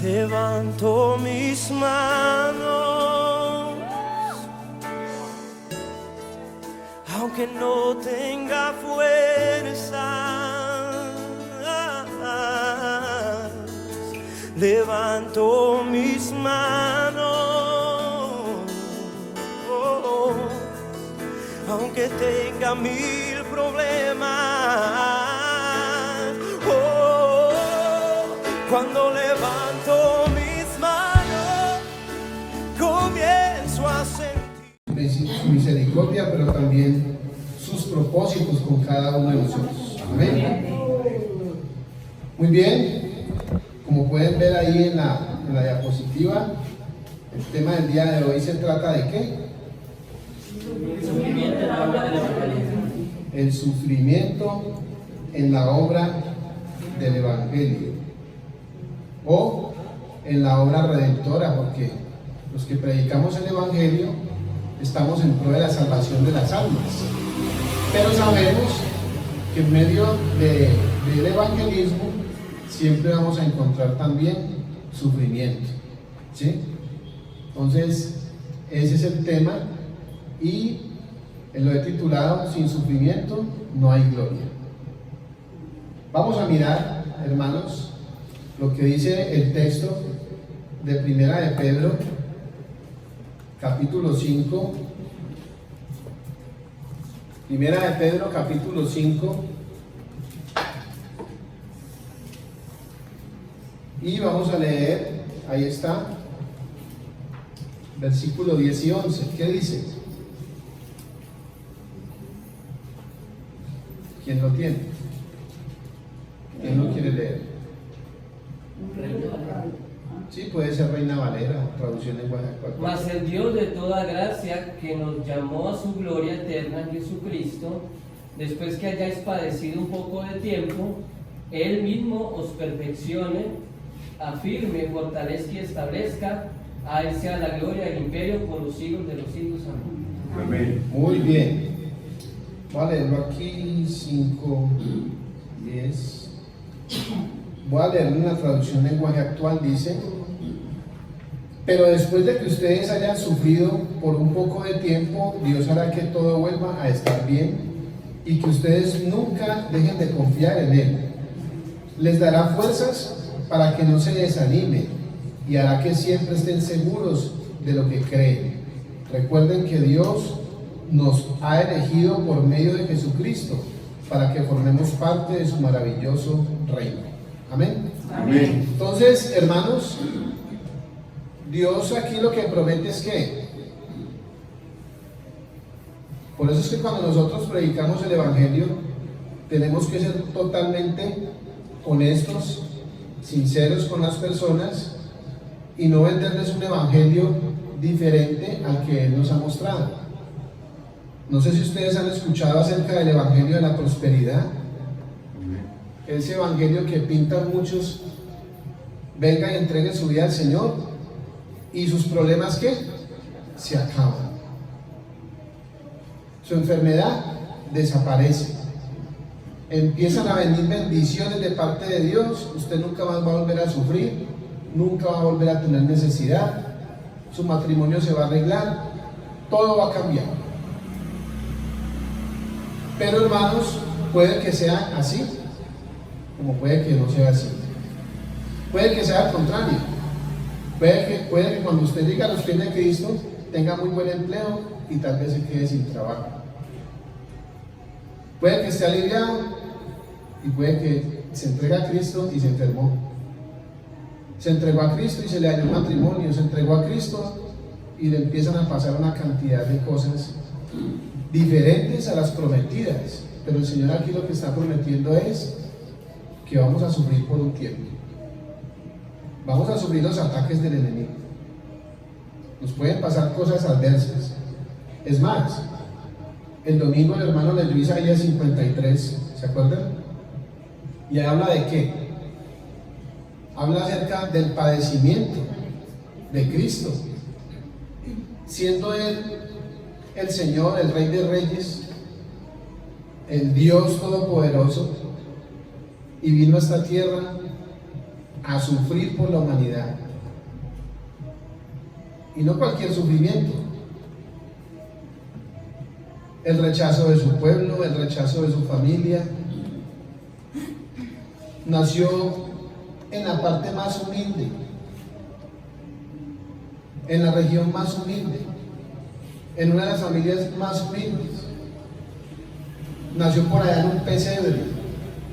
Levanto mis manos, aunque no tenga fuerza. Levanto mis manos, aunque tenga 1000 problemas. Cuando levanto mis manos, comienzo a sentir su misericordia, pero también sus propósitos con cada uno de nosotros. Amén. Muy bien, como pueden ver ahí en la diapositiva, el tema del día de hoy se trata de ¿qué? El sufrimiento en la obra del Evangelio, o en la obra redentora, porque los que predicamos el Evangelio estamos en pro de la salvación de las almas, pero sabemos que en medio del evangelismo siempre vamos a encontrar también sufrimiento, ¿sí? Entonces ese es el tema, y lo he titulado Sin sufrimiento no hay gloria. Vamos a mirar, hermanos, lo que dice el texto de Primera de Pedro, capítulo 5. Primera de Pedro, capítulo 5. Y vamos a leer, ahí está, versículo 10 y 11. ¿Qué dice? ¿Quién lo tiene? ¿Quién lo quiere leer? Sí, puede ser Reina Valera, traducción en lenguaje actual. Mas el Dios de toda gracia, que nos llamó a su gloria eterna en Jesucristo, después que hayáis padecido un poco de tiempo, Él mismo os perfeccione, afirme, fortalezca y establezca. A Él sea la gloria y el imperio por los siglos de los siglos. Amén. Amén. Muy bien. Voy a leerlo aquí, 5, 10. Voy a leer una traducción en lenguaje actual, dice: pero después de que ustedes hayan sufrido por un poco de tiempo, Dios hará que todo vuelva a estar bien y que ustedes nunca dejen de confiar en Él. Les dará fuerzas para que no se desanimen y hará que siempre estén seguros de lo que creen. Recuerden que Dios nos ha elegido por medio de Jesucristo para que formemos parte de su maravilloso reino. Amén. Amén. Entonces, hermanos, Dios aquí lo que promete es que, por eso es que cuando nosotros predicamos el Evangelio, tenemos que ser totalmente honestos, sinceros con las personas y no venderles un Evangelio diferente al que Él nos ha mostrado. No sé si ustedes han escuchado acerca del Evangelio de la prosperidad, ese Evangelio que pintan muchos: venga y entregue su vida al Señor y sus problemas ¿qué? Se acaban, su enfermedad desaparece, empiezan a venir bendiciones de parte de Dios, usted nunca más va a volver a sufrir, nunca va a volver a tener necesidad, su matrimonio se va a arreglar, todo va a cambiar. Pero hermanos, puede que sea así, como puede que no sea así. Puede que sea al contrario. Puede que cuando usted llegue a los pies de Cristo tenga muy buen empleo y tal vez se quede sin trabajo. Puede que esté aliviado y puede que se entregue a Cristo y se enfermó. Se entregó a Cristo y se le dañó el matrimonio. Se entregó a Cristo y le empiezan a pasar una cantidad de cosas diferentes a las prometidas. Pero el Señor aquí lo que está prometiendo es que vamos a sufrir por un tiempo. Vamos a sufrir los ataques del enemigo. Nos pueden pasar cosas adversas. Es más, el domingo el hermano leyó Isaías 53, ¿se acuerdan? Y ahí habla de qué? Habla acerca del padecimiento de Cristo, siendo Él el Señor, el Rey de Reyes, el Dios Todopoderoso, y vino a esta tierra a sufrir por la humanidad. Y no cualquier sufrimiento. El rechazo de su pueblo, el rechazo de su familia. Nació en la parte más humilde, en la región más humilde, en una de las familias más humildes. Nació por allá en un pesebre,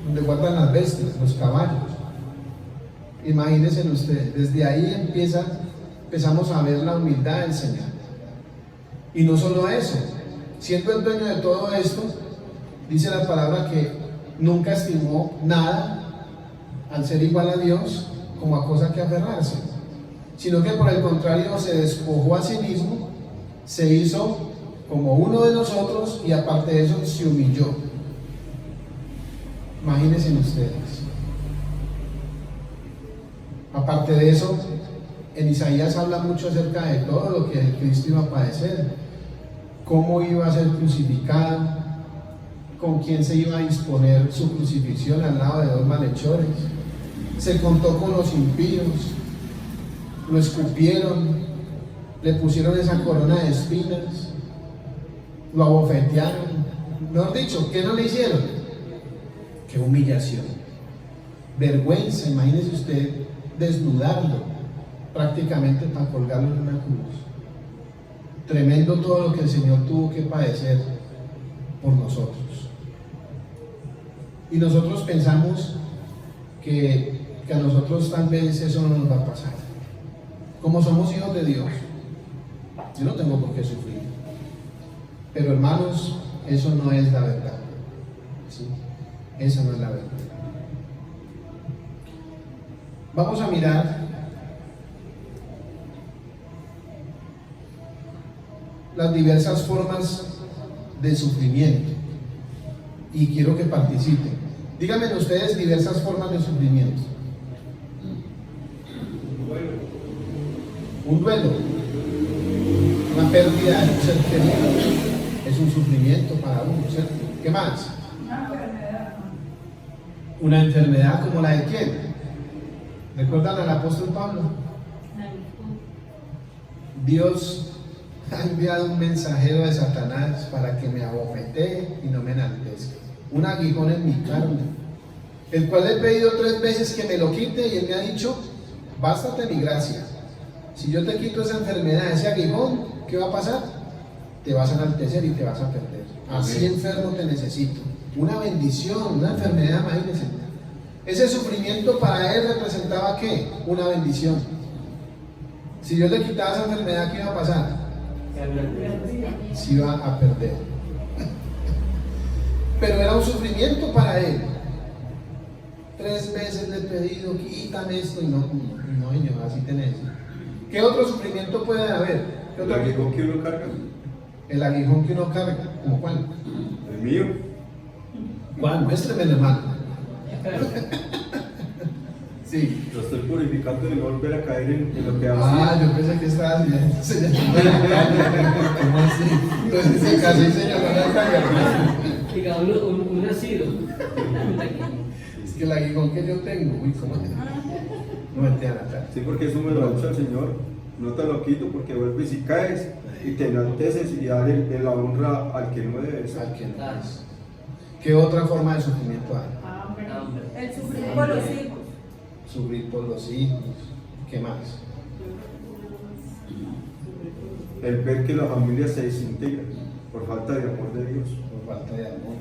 donde guardan las bestias, los caballos. Imagínense ustedes, desde ahí empezamos a ver la humildad del Señor. Y no solo eso, siendo el dueño de todo esto, dice la palabra que nunca estimó nada al ser igual a Dios como a cosa que aferrarse, sino que por el contrario se despojó a sí mismo, se hizo como uno de nosotros y aparte de eso se humilló. Imagínense ustedes. Aparte de eso, en Isaías habla mucho acerca de todo lo que Cristo iba a padecer, cómo iba a ser crucificado, con quién se iba a disponer su crucifixión al lado de dos malhechores. Se contó con los impíos, lo escupieron, le pusieron esa corona de espinas, lo abofetearon. Mejor dicho, ¿qué no le hicieron? ¡Qué humillación! Vergüenza, imagínese usted desnudarlo prácticamente para colgarlo en una cruz. Tremendo todo lo que el Señor tuvo que padecer por nosotros. Y nosotros pensamos que a nosotros tal vez eso no nos va a pasar. Como somos hijos de Dios, yo no tengo por qué sufrir. Pero hermanos, eso no es la verdad. ¿Sí? Esa no es la verdad. Vamos a mirar las diversas formas de sufrimiento y quiero que participen. Díganme ustedes diversas formas de sufrimiento. Un duelo, una pérdida de un ser querido, es un sufrimiento para uno, ¿cierto? ¿Qué más? Una enfermedad como la de quién. ¿Recuerdan al apóstol Pablo? Dios ha enviado un mensajero de Satanás para que me abofetee y no me enaltezca. Un aguijón en mi carne, el cual le he pedido 3 veces que me lo quite y él me ha dicho, bástate mi gracia. Si yo te quito esa enfermedad, ese aguijón, ¿qué va a pasar? Te vas a enaltecer y te vas a perder. Así enfermo te necesito. Una bendición, una enfermedad, imagínense. Ese sufrimiento para él representaba ¿qué? Una bendición. Si Dios le quitaba esa enfermedad, ¿qué iba a pasar? Se iba a perder. Pero era un sufrimiento para él. 3 veces le he pedido, quítame esto, y no, Señor, así tenés. ¿Qué otro sufrimiento puede haber? ¿Qué otro? ¿El aguijón que uno carga? El aguijón que uno carga, ¿como cuál? El mío. ¿Cuál? Muéstrame, hermano. Sí. Lo estoy purificando y no volver a caer en lo que hago. Yo pensé que estaba haciendo. ¿Cómo así? Entonces se casó y se llamó la carga. Diga, un nacido. Es que el aguijón que yo tengo, uy, ¿cómo es? No me te la cara. Sí, porque eso me lo ha dicho el Señor. No te lo quito porque vuelves y caes y te enalteces y darle la honra al que no debes. Al que no es. ¿Qué otra forma de sufrimiento hay? El sufrir por los hijos. Sufrir por los hijos. ¿Qué más? El ver que la familia se desintegra por falta de amor de Dios. Por falta de amor.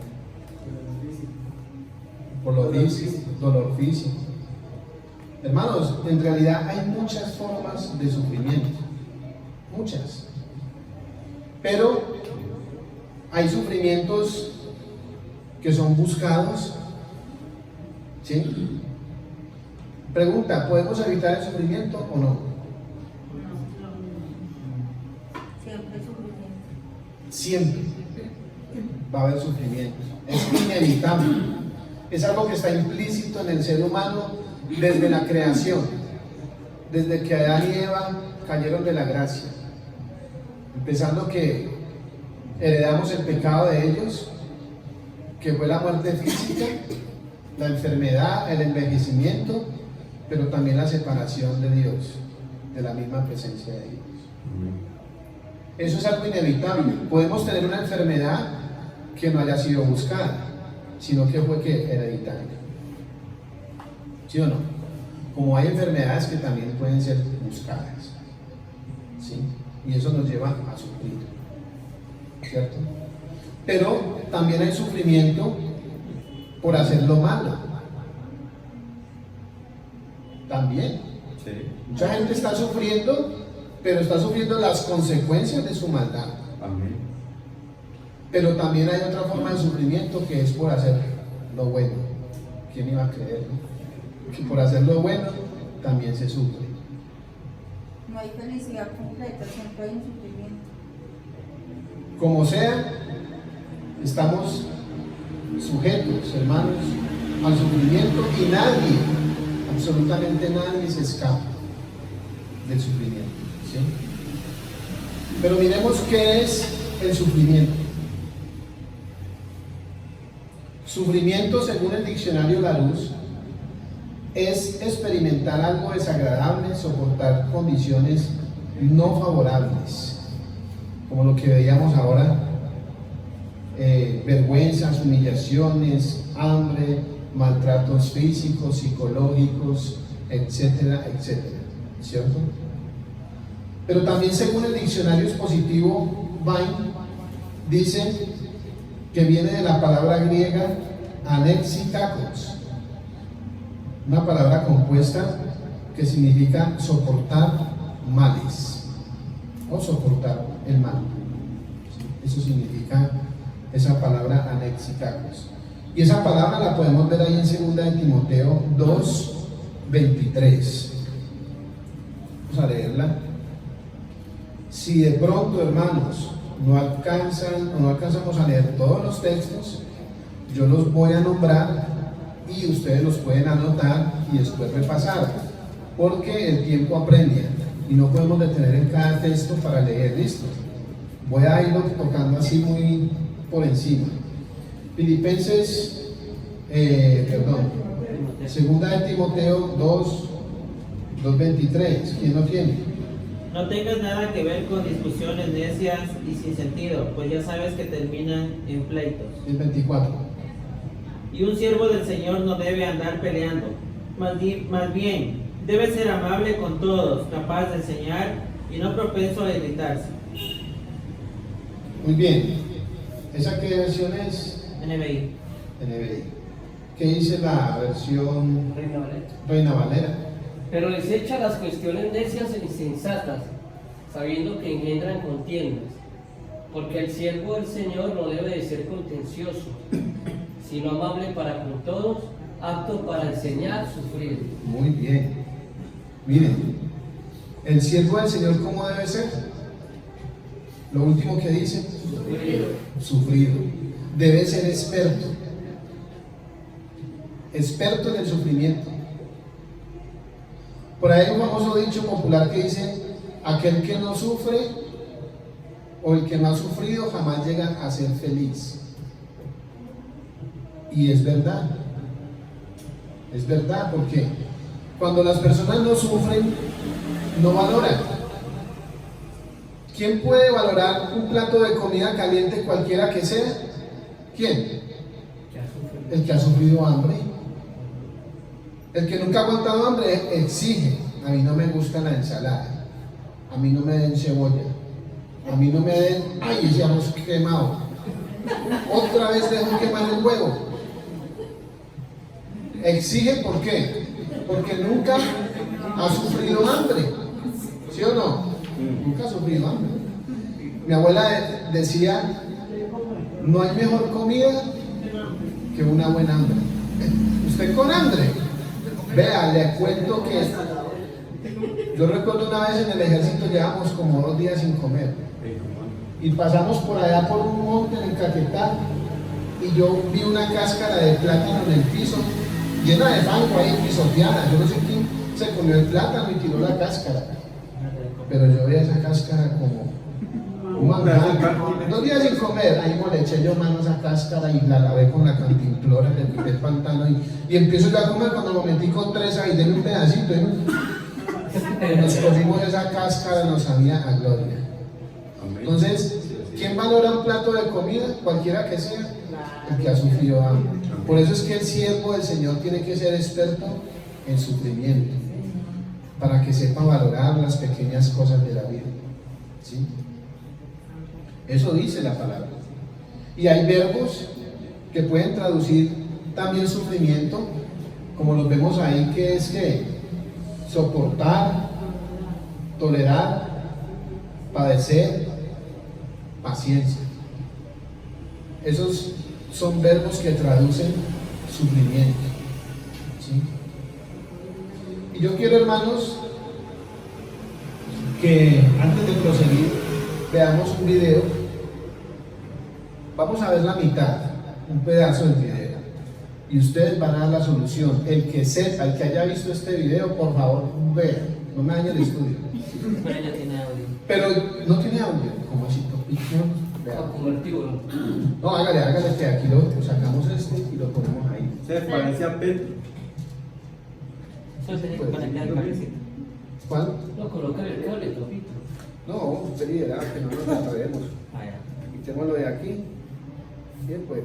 Por lo físico, dolor físico. Hermanos, en realidad hay muchas formas de sufrimiento. Muchas. Pero hay sufrimientos que son buscados. ¿Sí? Pregunta, ¿podemos evitar el sufrimiento o no? Siempre sufrimiento. Siempre va a haber sufrimiento. Es inevitable. Es algo que está implícito en el ser humano desde la creación, desde que Adán y Eva cayeron de la gracia. Empezando que heredamos el pecado de ellos, que fue la muerte física, la enfermedad, el envejecimiento pero también la separación de Dios, de la misma presencia de Dios. Eso es algo inevitable. Podemos tener una enfermedad que no haya sido buscada, sino que fue que hereditaria. ¿Sí o no? Como hay enfermedades que también pueden ser buscadas, ¿sí? Y eso nos lleva a sufrir, ¿cierto? Pero también hay sufrimiento por hacer lo malo. También. Sí. Mucha gente está sufriendo, pero está sufriendo las consecuencias de su maldad. Amén. Pero también hay otra forma de sufrimiento que es por hacer lo bueno. ¿Quién iba a creer, no? Que por hacer lo bueno también se sufre. No hay felicidad completa, siempre hay un sufrimiento. Como sea, estamos sujetos, hermanos, al sufrimiento y nadie, absolutamente nadie se escapa del sufrimiento, ¿sí? Pero miremos qué es el sufrimiento. Sufrimiento, según el diccionario Larousse, es experimentar algo desagradable, soportar condiciones no favorables, como lo que veíamos ahora, vergüenzas, humillaciones, hambre, maltratos físicos, psicológicos, etcétera, etcétera, ¿cierto? Pero también según el diccionario expositivo Vine, dice que viene de la palabra griega anexikakos, una palabra compuesta que significa soportar males o soportar el mal. Eso significa esa palabra anexikakos. Y esa palabra la podemos ver ahí en 2 de Timoteo 2:23. Vamos a leerla. Si de pronto, hermanos, no alcanzamos a leer todos los textos, yo los voy a nombrar y ustedes los pueden anotar y después repasar, porque el tiempo apremia y no podemos detener en cada texto para leer. Listo, voy a irlo tocando así muy por encima. Filipenses, segunda de Timoteo 2:23. ¿Quién lo tiene? No tengas nada que ver con discusiones necias y sin sentido, pues ya sabes que terminan en pleitos. El 24. Y un siervo del Señor no debe andar peleando, más bien debe ser amable con todos, capaz de enseñar y no propenso a irritarse. Muy bien. ¿Esa qué versión es? NBI. NBI. ¿Qué dice la versión Reina Valera. Reina Valera? Pero desecha las cuestiones necias e insensatas, sabiendo que engendran contiendas, porque el siervo del Señor no debe de ser contencioso, sino amable para con todos, apto para enseñar, sufrir. Muy bien. Miren, el siervo del Señor, ¿cómo debe ser? Lo último que dice, sufrido. Debe ser experto en el sufrimiento. Por ahí hay un famoso dicho popular que dice: aquel que no sufre o el que no ha sufrido jamás llega a ser feliz. Y es verdad, porque cuando las personas no sufren, no valoran. ¿Quién puede valorar un plato de comida caliente cualquiera que sea? ¿Quién? El que ha sufrido hambre. El que nunca ha aguantado hambre exige: a mí no me gusta la ensalada, a mí no me den cebolla, a mí no me den, ay, ese arroz quemado, otra vez dejo quemar el huevo. Exige, ¿por qué? Porque nunca ha sufrido hambre, ¿sí o no? Nunca ha sufrido hambre. Mi abuela decía: no hay mejor comida que una buena hambre. Usted con hambre, vea, le cuento que yo recuerdo una vez en el ejército llevamos como 2 días sin comer y pasamos por allá por un monte en el Caquetá y yo vi una cáscara de plátano en el piso llena de fango ahí pisoteada. Yo no sé quién se comió el plátano y tiró la cáscara, pero yo veía esa cáscara como 2 días sin comer, ahí le eché yo mano a esa cáscara y la lavé con la cantimplora, le quité el pantano y empiezo yo a comer cuando al momentico 3 ahí denme un pedacito y nos comimos esa cáscara, nos sabía a gloria. Entonces, ¿quién valora un plato de comida? Cualquiera que sea, el que ha sufrido hambre. Por eso es que el siervo del Señor tiene que ser experto en sufrimiento, para que sepa valorar las pequeñas cosas de la vida. ¿Sí? Eso dice la palabra. Y hay verbos que pueden traducir también sufrimiento, como los vemos ahí, que es que soportar, tolerar, padecer, paciencia. Esos son verbos que traducen sufrimiento. ¿Sí? Y yo quiero, hermanos, que antes de proseguir veamos un video. Vamos a ver la mitad, un pedazo del video, y ustedes van a dar la solución. El que sepa, el que haya visto este video, por favor, vea, no me dañe el estudio. Pero ya tiene audio. Pero no tiene audio, como si vea. Como el tiburón. No, hágale que aquí lo sacamos y lo ponemos ahí. Se parece a Petro. Eso sería para el cablecito. ¿Cuál? No, colocar el cable, topito. No, usted lidera, que no nos atrevemos. Ah, ya. Quitémoslo de aquí. Bien, pues.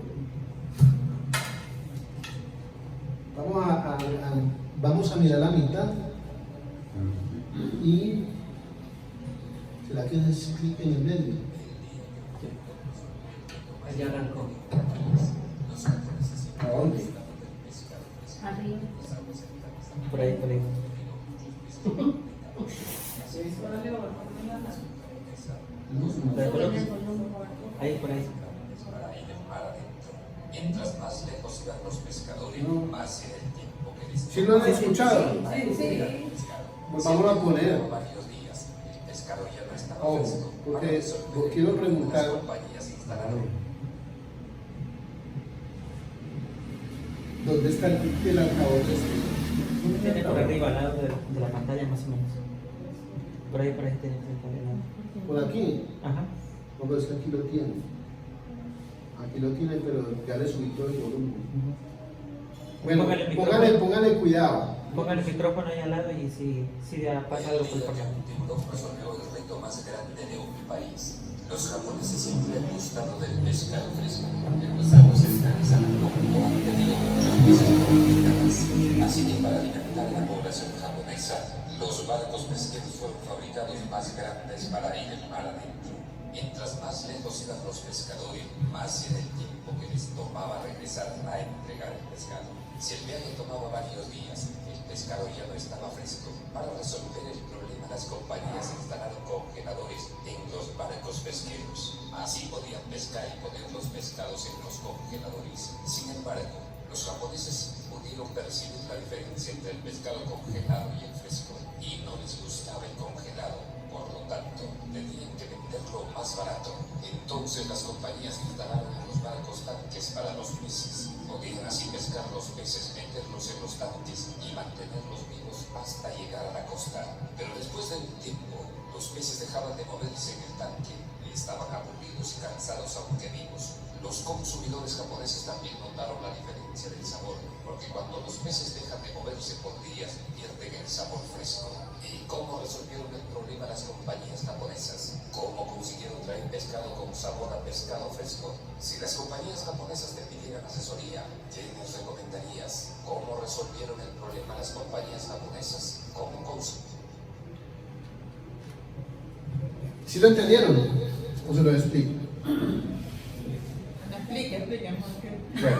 Vamos a mirar la mitad. Y ¿será que es clic en el medio? Allá arrancó. ¿A dónde? Arriba. Por ahí, por ahí. Ahí, por ahí. Mientras más lejos iban los pescadores, más era el tiempo que les ¿Sí lo han escuchado? Sí. Pues vamos a poner. varios días. El pescado ya no estaba Oh, fresco. porque quiero preguntar. Las compañías instalaron ¿Dónde está el altavoz? Tiene por arriba, al lado de la pantalla más o menos. Por ahí tiene el lado. ¿Por aquí? Ajá. No, pero es que aquí lo tiene. Aquí lo tiene, pero ya le subí todo el volumen. Bueno, Póngale el micrófono. póngale cuidado. Ponga el micrófono ahí al lado y si ha pasado por favor. tiburón resolvió el reto más grande de un país. Los japoneses siempre han gustado del pescado fresco, pero los aguas están con poco tenido muchos peces congelados. Así que para alimentar a la población japonesa, los barcos pesqueros fueron fabricados más grandes para ir el mar adentro. Mientras más lejos iban los pescadores, más era el tiempo que les tomaba regresar a entregar el pescado. Si el viaje tomaba varios días, el pescado ya no estaba fresco. Para resolver el problema, las compañías instalaron congeladores en los barcos pesqueros. Así podían pescar y poner los pescados en los congeladores. Sin embargo, los japoneses pudieron percibir la diferencia entre el pescado congelado y el fresco, y no les gustaba el congelado. Por lo tanto, tenían que venderlo más barato. Entonces las compañías instalaron en los barcos tanques para los peces. Podían así pescar los peces, meterlos en los tanques y mantenerlos vivos hasta llegar a la costa. Pero después de un tiempo, los peces dejaban de moverse en el tanque y estaban aburridos y cansados aunque vivos. Los consumidores japoneses también notaron la diferencia del sabor, porque cuando los peces dejan de moverse por días, pierden el sabor fresco. ¿Y cómo resolvieron el problema las compañías japonesas? ¿Cómo consiguieron traer pescado con sabor a pescado fresco? Si las compañías japonesas te pidieran asesoría, ¿qué les recomendarías? ¿Cómo resolvieron el problema las compañías japonesas? ¿Cómo consiguieron? ¿Sí lo entendieron? ¿O se lo explico? Explica. Bueno,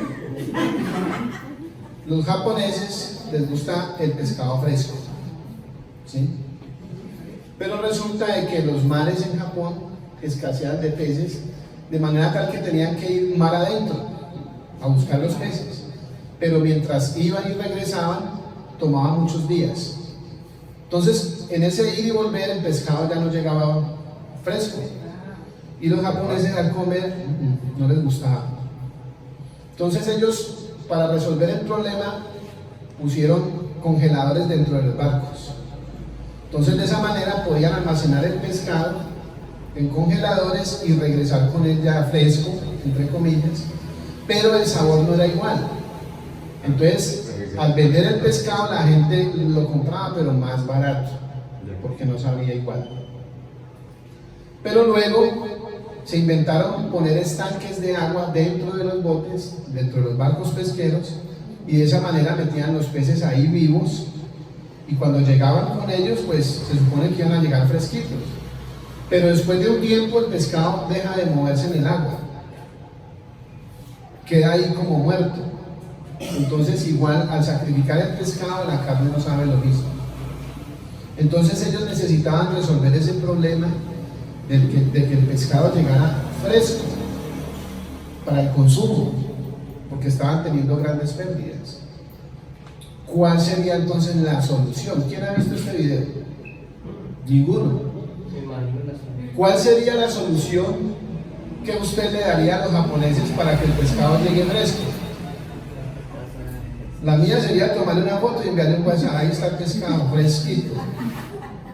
los japoneses les gusta el pescado fresco, ¿sí? Pero resulta de que los mares en Japón escasean de peces, de manera tal que tenían que ir mar adentro a buscar los peces. Pero mientras iban y regresaban, tomaban muchos días. Entonces, en ese ir y volver, el pescado ya no llegaba fresco. Y los japoneses al comer no les gustaba. Entonces ellos, para resolver el problema, pusieron congeladores dentro de los barcos. Entonces de esa manera podían almacenar el pescado en congeladores y regresar con él ya fresco, entre comillas, pero el sabor no era igual. Entonces, al vender el pescado, la gente lo compraba, pero más barato, porque no sabía igual. Pero luego se inventaron poner estanques de agua dentro de los botes, dentro de los barcos pesqueros, y de esa manera metían los peces ahí vivos, y cuando llegaban con ellos, pues se supone que iban a llegar fresquitos. Pero después de un tiempo el pescado deja de moverse en el agua, queda ahí como muerto. Entonces igual al sacrificar el pescado, la carne no sabe lo mismo. Entonces ellos necesitaban resolver ese problema de que el pescado llegara fresco para el consumo, porque estaban teniendo grandes pérdidas. ¿Cuál sería entonces la solución? ¿Quién ha visto este video? Ninguno. ¿Cuál sería la solución que usted le daría a los japoneses para que el pescado llegue fresco? La mía sería tomarle una foto y enviarle un WhatsApp, ahí está el pescado fresquito.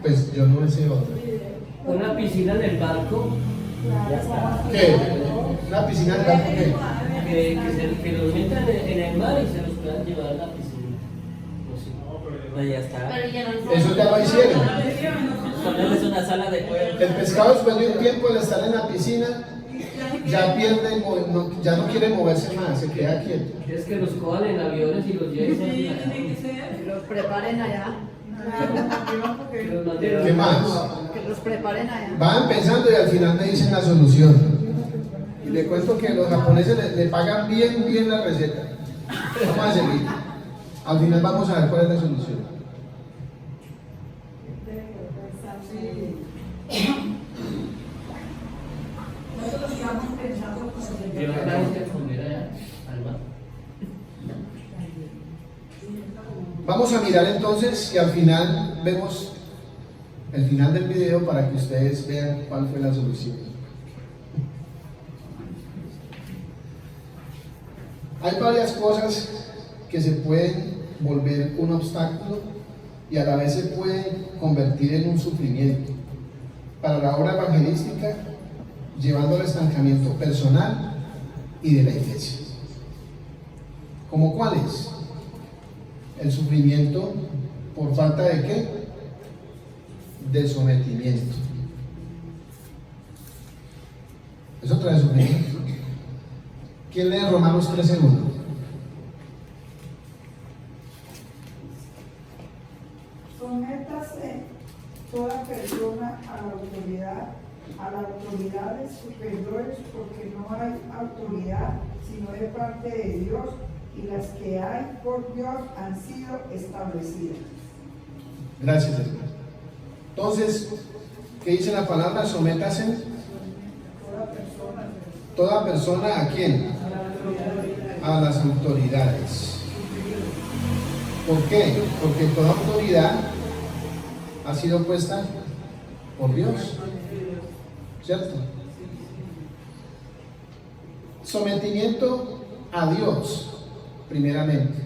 Pues yo no sé otra. Una piscina en el barco. Ya está. ¿Qué? ¿Una piscina en el barco qué? Que los metan en el mar y se los puedan llevar a la piscina. No sé. Pues ya está. Eso ya lo hicieron. Ponerles una sala de juego. El pescado después de un tiempo de estar en la piscina ya pierde, ya no quiere moverse más, se queda quieto. Es que los cojan en aviones y los lleven. Que los preparen allá. ¿Qué más? Que los preparen allá. Van pensando y al final me dicen la solución. Y le cuento que los japoneses le pagan bien la receta. Vamos a seguir. Al final vamos a ver cuál es la solución. Llevar la gente a comer allá al mar. Vamos a mirar entonces y al final vemos el final del video para que ustedes vean cuál fue la solución. Hay varias cosas que se pueden volver un obstáculo y a la vez se pueden convertir en un sufrimiento para la obra evangelística, llevando al estancamiento personal y de la iglesia. ¿Cómo cuáles? El sufrimiento por falta de ¿qué? De sometimiento. Eso trae sufrimiento. ¿Quién lee Romanos 13:1? Sométase toda persona a las autoridades superiores, porque no hay autoridad sino de parte de Dios, y las que hay por Dios han sido establecidas. Gracias, hermano. Entonces, ¿qué dice la palabra? Sométase. Toda persona ¿a quién? A las autoridades. ¿Por qué? Porque toda autoridad ha sido puesta por Dios, ¿cierto? Sometimiento a Dios, primeramente.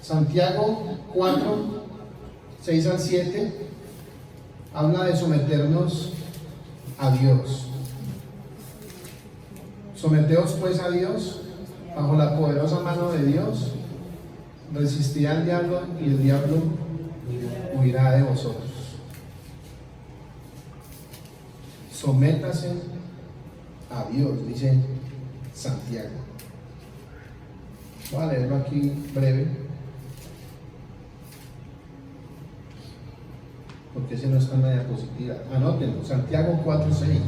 Santiago 4:6-7 habla de someternos a Dios. Someteos pues a Dios, bajo la poderosa mano de Dios, resistid al diablo y el diablo huirá de vosotros. Sométase a Dios, dice Santiago. Voy a leerlo aquí breve, porque ese no está en la diapositiva. Anótenlo, Santiago 4:6.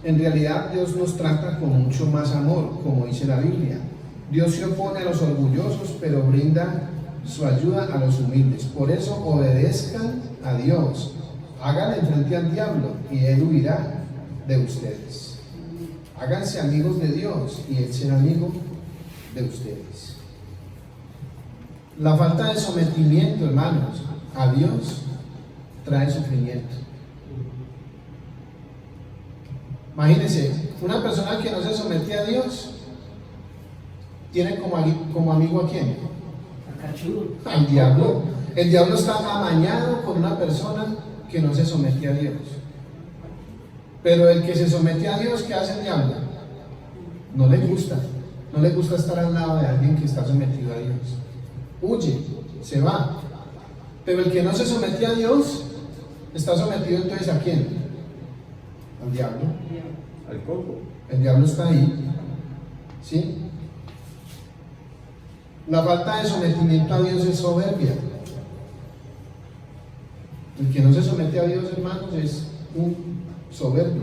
En realidad Dios nos trata con mucho más amor, como dice la Biblia. Dios se opone a los orgullosos, pero brinda su ayuda a los humildes. Por eso obedezcan a Dios, háganle frente al diablo y él huirá de ustedes. Háganse amigos de Dios y él será amigo de ustedes. La falta de sometimiento, hermanos, a Dios trae sufrimiento. Imagínense, una persona que no se somete a Dios tiene como amigo ¿a quién? Cachudo. al diablo. El diablo está amañado con una persona que no se somete a Dios. Pero el que se somete a Dios, ¿qué hace el diablo? No le gusta estar al lado de alguien que está sometido a Dios. Huye, se va. Pero el que no se somete a Dios, está sometido entonces ¿a quién? Al diablo. Al coco. El diablo está ahí. ¿Sí? La falta de sometimiento a Dios es soberbia. El que no se somete a Dios, hermanos, es un soberbio.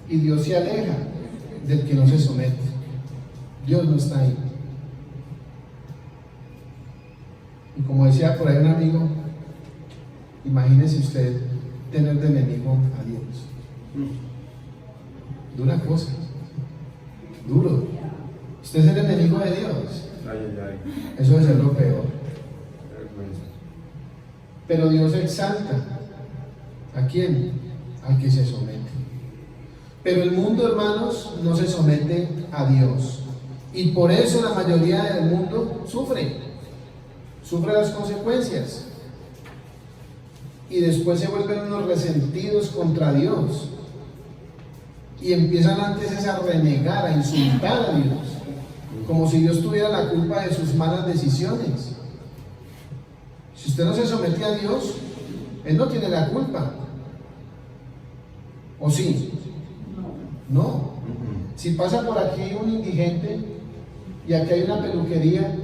Y Dios se aleja del que no se somete. Dios no está ahí. Y como decía por ahí un amigo, imagínese usted tener de enemigo a Dios. Dura cosa. Duro. Usted es el enemigo de Dios. Eso es ser lo peor. Pero Dios exalta ¿a quién? Al que se somete. Pero el mundo, hermanos, no se somete a Dios. Y por eso la mayoría del mundo sufre las consecuencias. Y después se vuelven unos resentidos contra Dios. Y empiezan antes a renegar, a insultar a Dios, como si Dios tuviera la culpa de sus malas decisiones. Si usted no se somete a Dios, Él no tiene la culpa. ¿O sí? No. Si pasa por aquí un indigente y aquí hay una peluquería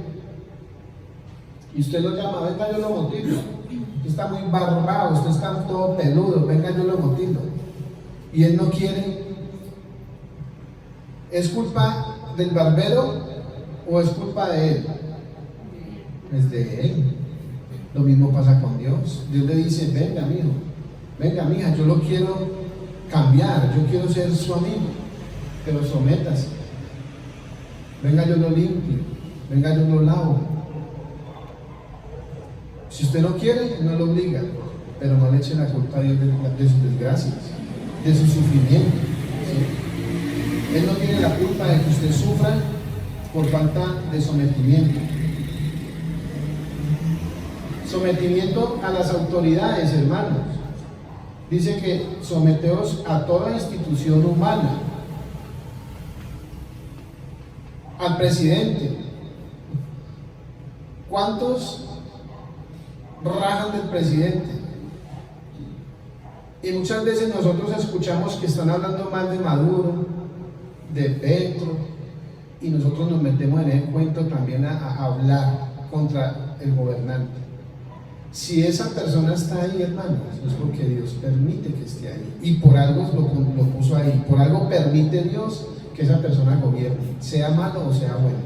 y usted lo llama, venga yo lo motilo, usted está muy barbado, usted está todo peludo, venga yo lo motilo, y él no quiere, ¿es culpa del barbero o es culpa de él? Es de él. Lo mismo pasa con Dios. Dios le dice, venga mijo, venga mija, yo lo quiero cambiar, yo quiero ser su amigo, pero sométase. Venga yo lo limpio, venga yo lo lavo. Si usted no quiere, no lo obliga, pero no le eche la culpa a Dios de sus desgracias, de su sufrimiento. ¿Sí? Él no tiene la culpa de que usted sufra por falta de sometimiento. Sometimiento a las autoridades, hermanos. Dice que someteos a toda institución humana, al presidente. ¿Cuántos rajan del presidente? Y muchas veces nosotros escuchamos que están hablando mal de Maduro, de Petro, y nosotros nos metemos en el cuento también a hablar contra el gobernante. Si esa persona está ahí, hermanos, es porque Dios permite que esté ahí, y por algo lo puso ahí, por algo permite Dios que esa persona gobierne, sea malo o sea bueno.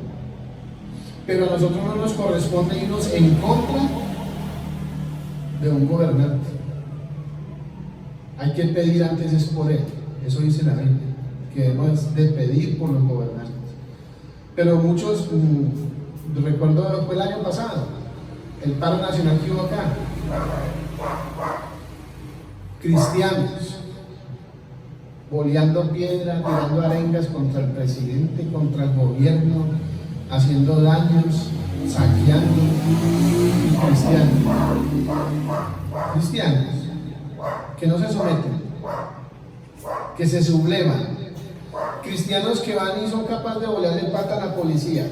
Pero a nosotros no nos corresponde irnos en contra de un gobernante. Hay que pedir antes es por él, eso dice la Biblia, que debemos de pedir por los gobernantes. Pero muchos, recuerdo fue el año pasado, el paro nacional que hubo acá, cristianos boleando piedra, tirando arengas contra el presidente, contra el gobierno, haciendo daños, saqueando. Cristianos que no se someten, que se sublevan, cristianos que van y son capaces de volarle pata a la policía,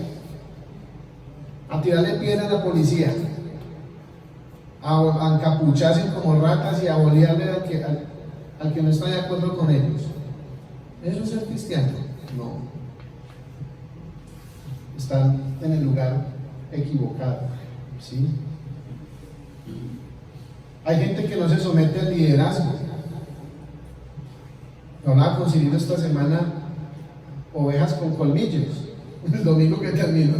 a tirarle piedra a la policía, a encapucharse como ratas y a bolearle al que no está de acuerdo con ellos. ¿Eso es ser cristiano? No. Están en el lugar equivocado. ¿Sí? Hay gente que no se somete al liderazgo. Hablaba con Cirilo esta semana, ovejas con colmillos, el domingo que terminó.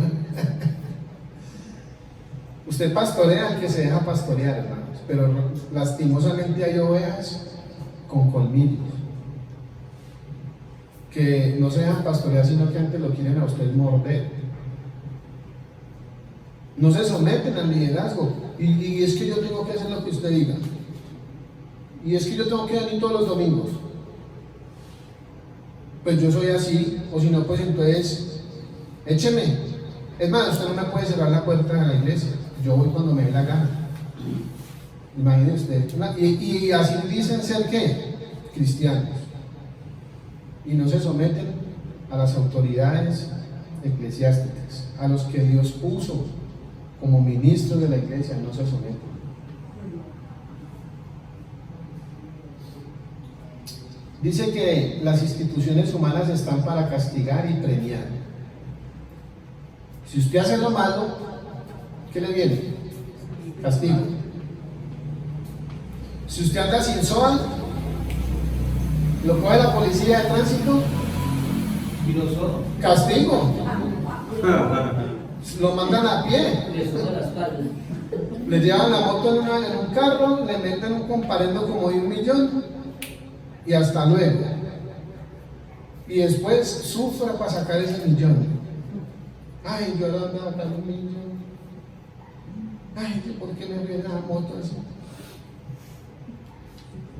Usted pastorea al que se deja pastorear, hermanos, pero lastimosamente hay ovejas con colmillos que no se dejan pastorear, sino que antes lo quieren a usted morder. No se someten al liderazgo, y es que yo tengo que hacer lo que usted diga, y es que yo tengo que venir todos los domingos. Pues yo soy así, o si no, pues entonces écheme, Es más, usted no me puede cerrar la puerta de la iglesia. Yo voy cuando me dé la gana. Imagínense usted. Y así dicen ser ¿qué? Cristianos. Y no se someten a las autoridades eclesiásticas, a los que Dios puso como ministros de la iglesia, no se someten. Dice que las instituciones humanas están para castigar y premiar. Si usted hace lo malo, ¿qué le viene? Castigo. Si usted anda sin SOA, lo coge la policía de tránsito, Y nosotros castigo. Lo mandan a pie, les subo la espalda. le llevan la moto en un carro, le meten un comparendo como de 1 millón y hasta luego. Y después sufra para sacar ese millón. Ay, yo ahora ando acá 1 millón. Ay, ¿por qué me viene la moto así?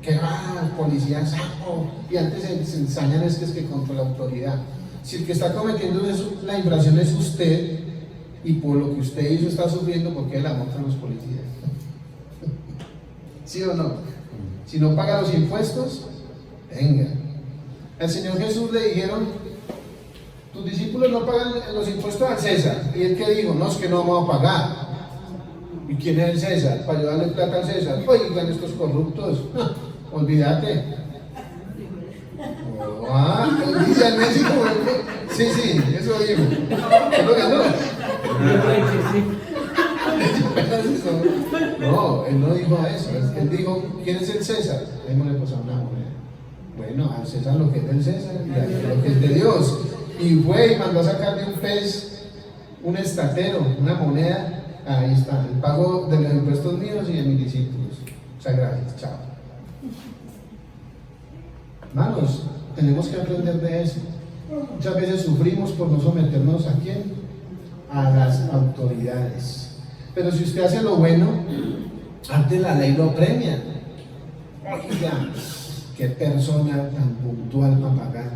Que va, el policía saco. Y antes se ensañan es que contra la autoridad. Si el que está cometiendo la infracción es usted, y por lo que usted hizo está sufriendo, ¿por qué la multan los policías? ¿Sí o no? Si no paga los impuestos, venga. Al Señor Jesús le dijeron: tus discípulos no pagan los impuestos al César. Y él que dijo: no, es que no vamos a pagar. ¿Y quién es el César? Para yo darle plata al César. Oigan, estos corruptos. Olvídate. Dice al México. Sí, eso dijo. ¿Lo ganó? No, él no dijo eso. Él dijo: ¿quién es el César? Démosle pues a una moneda. Bueno, al César lo que es del César y a lo que es de Dios. Y fue y mandó a sacar de un pez un estatero, una moneda. Ahí está, el pago de los impuestos míos y de mis discípulos. O sea, gracias, chao. Hermanos, tenemos que aprender de eso. Muchas veces sufrimos por no someternos ¿a quién? A las autoridades. Pero si usted hace lo bueno, antes la ley lo premia. Oiga, qué persona tan puntual para pagar.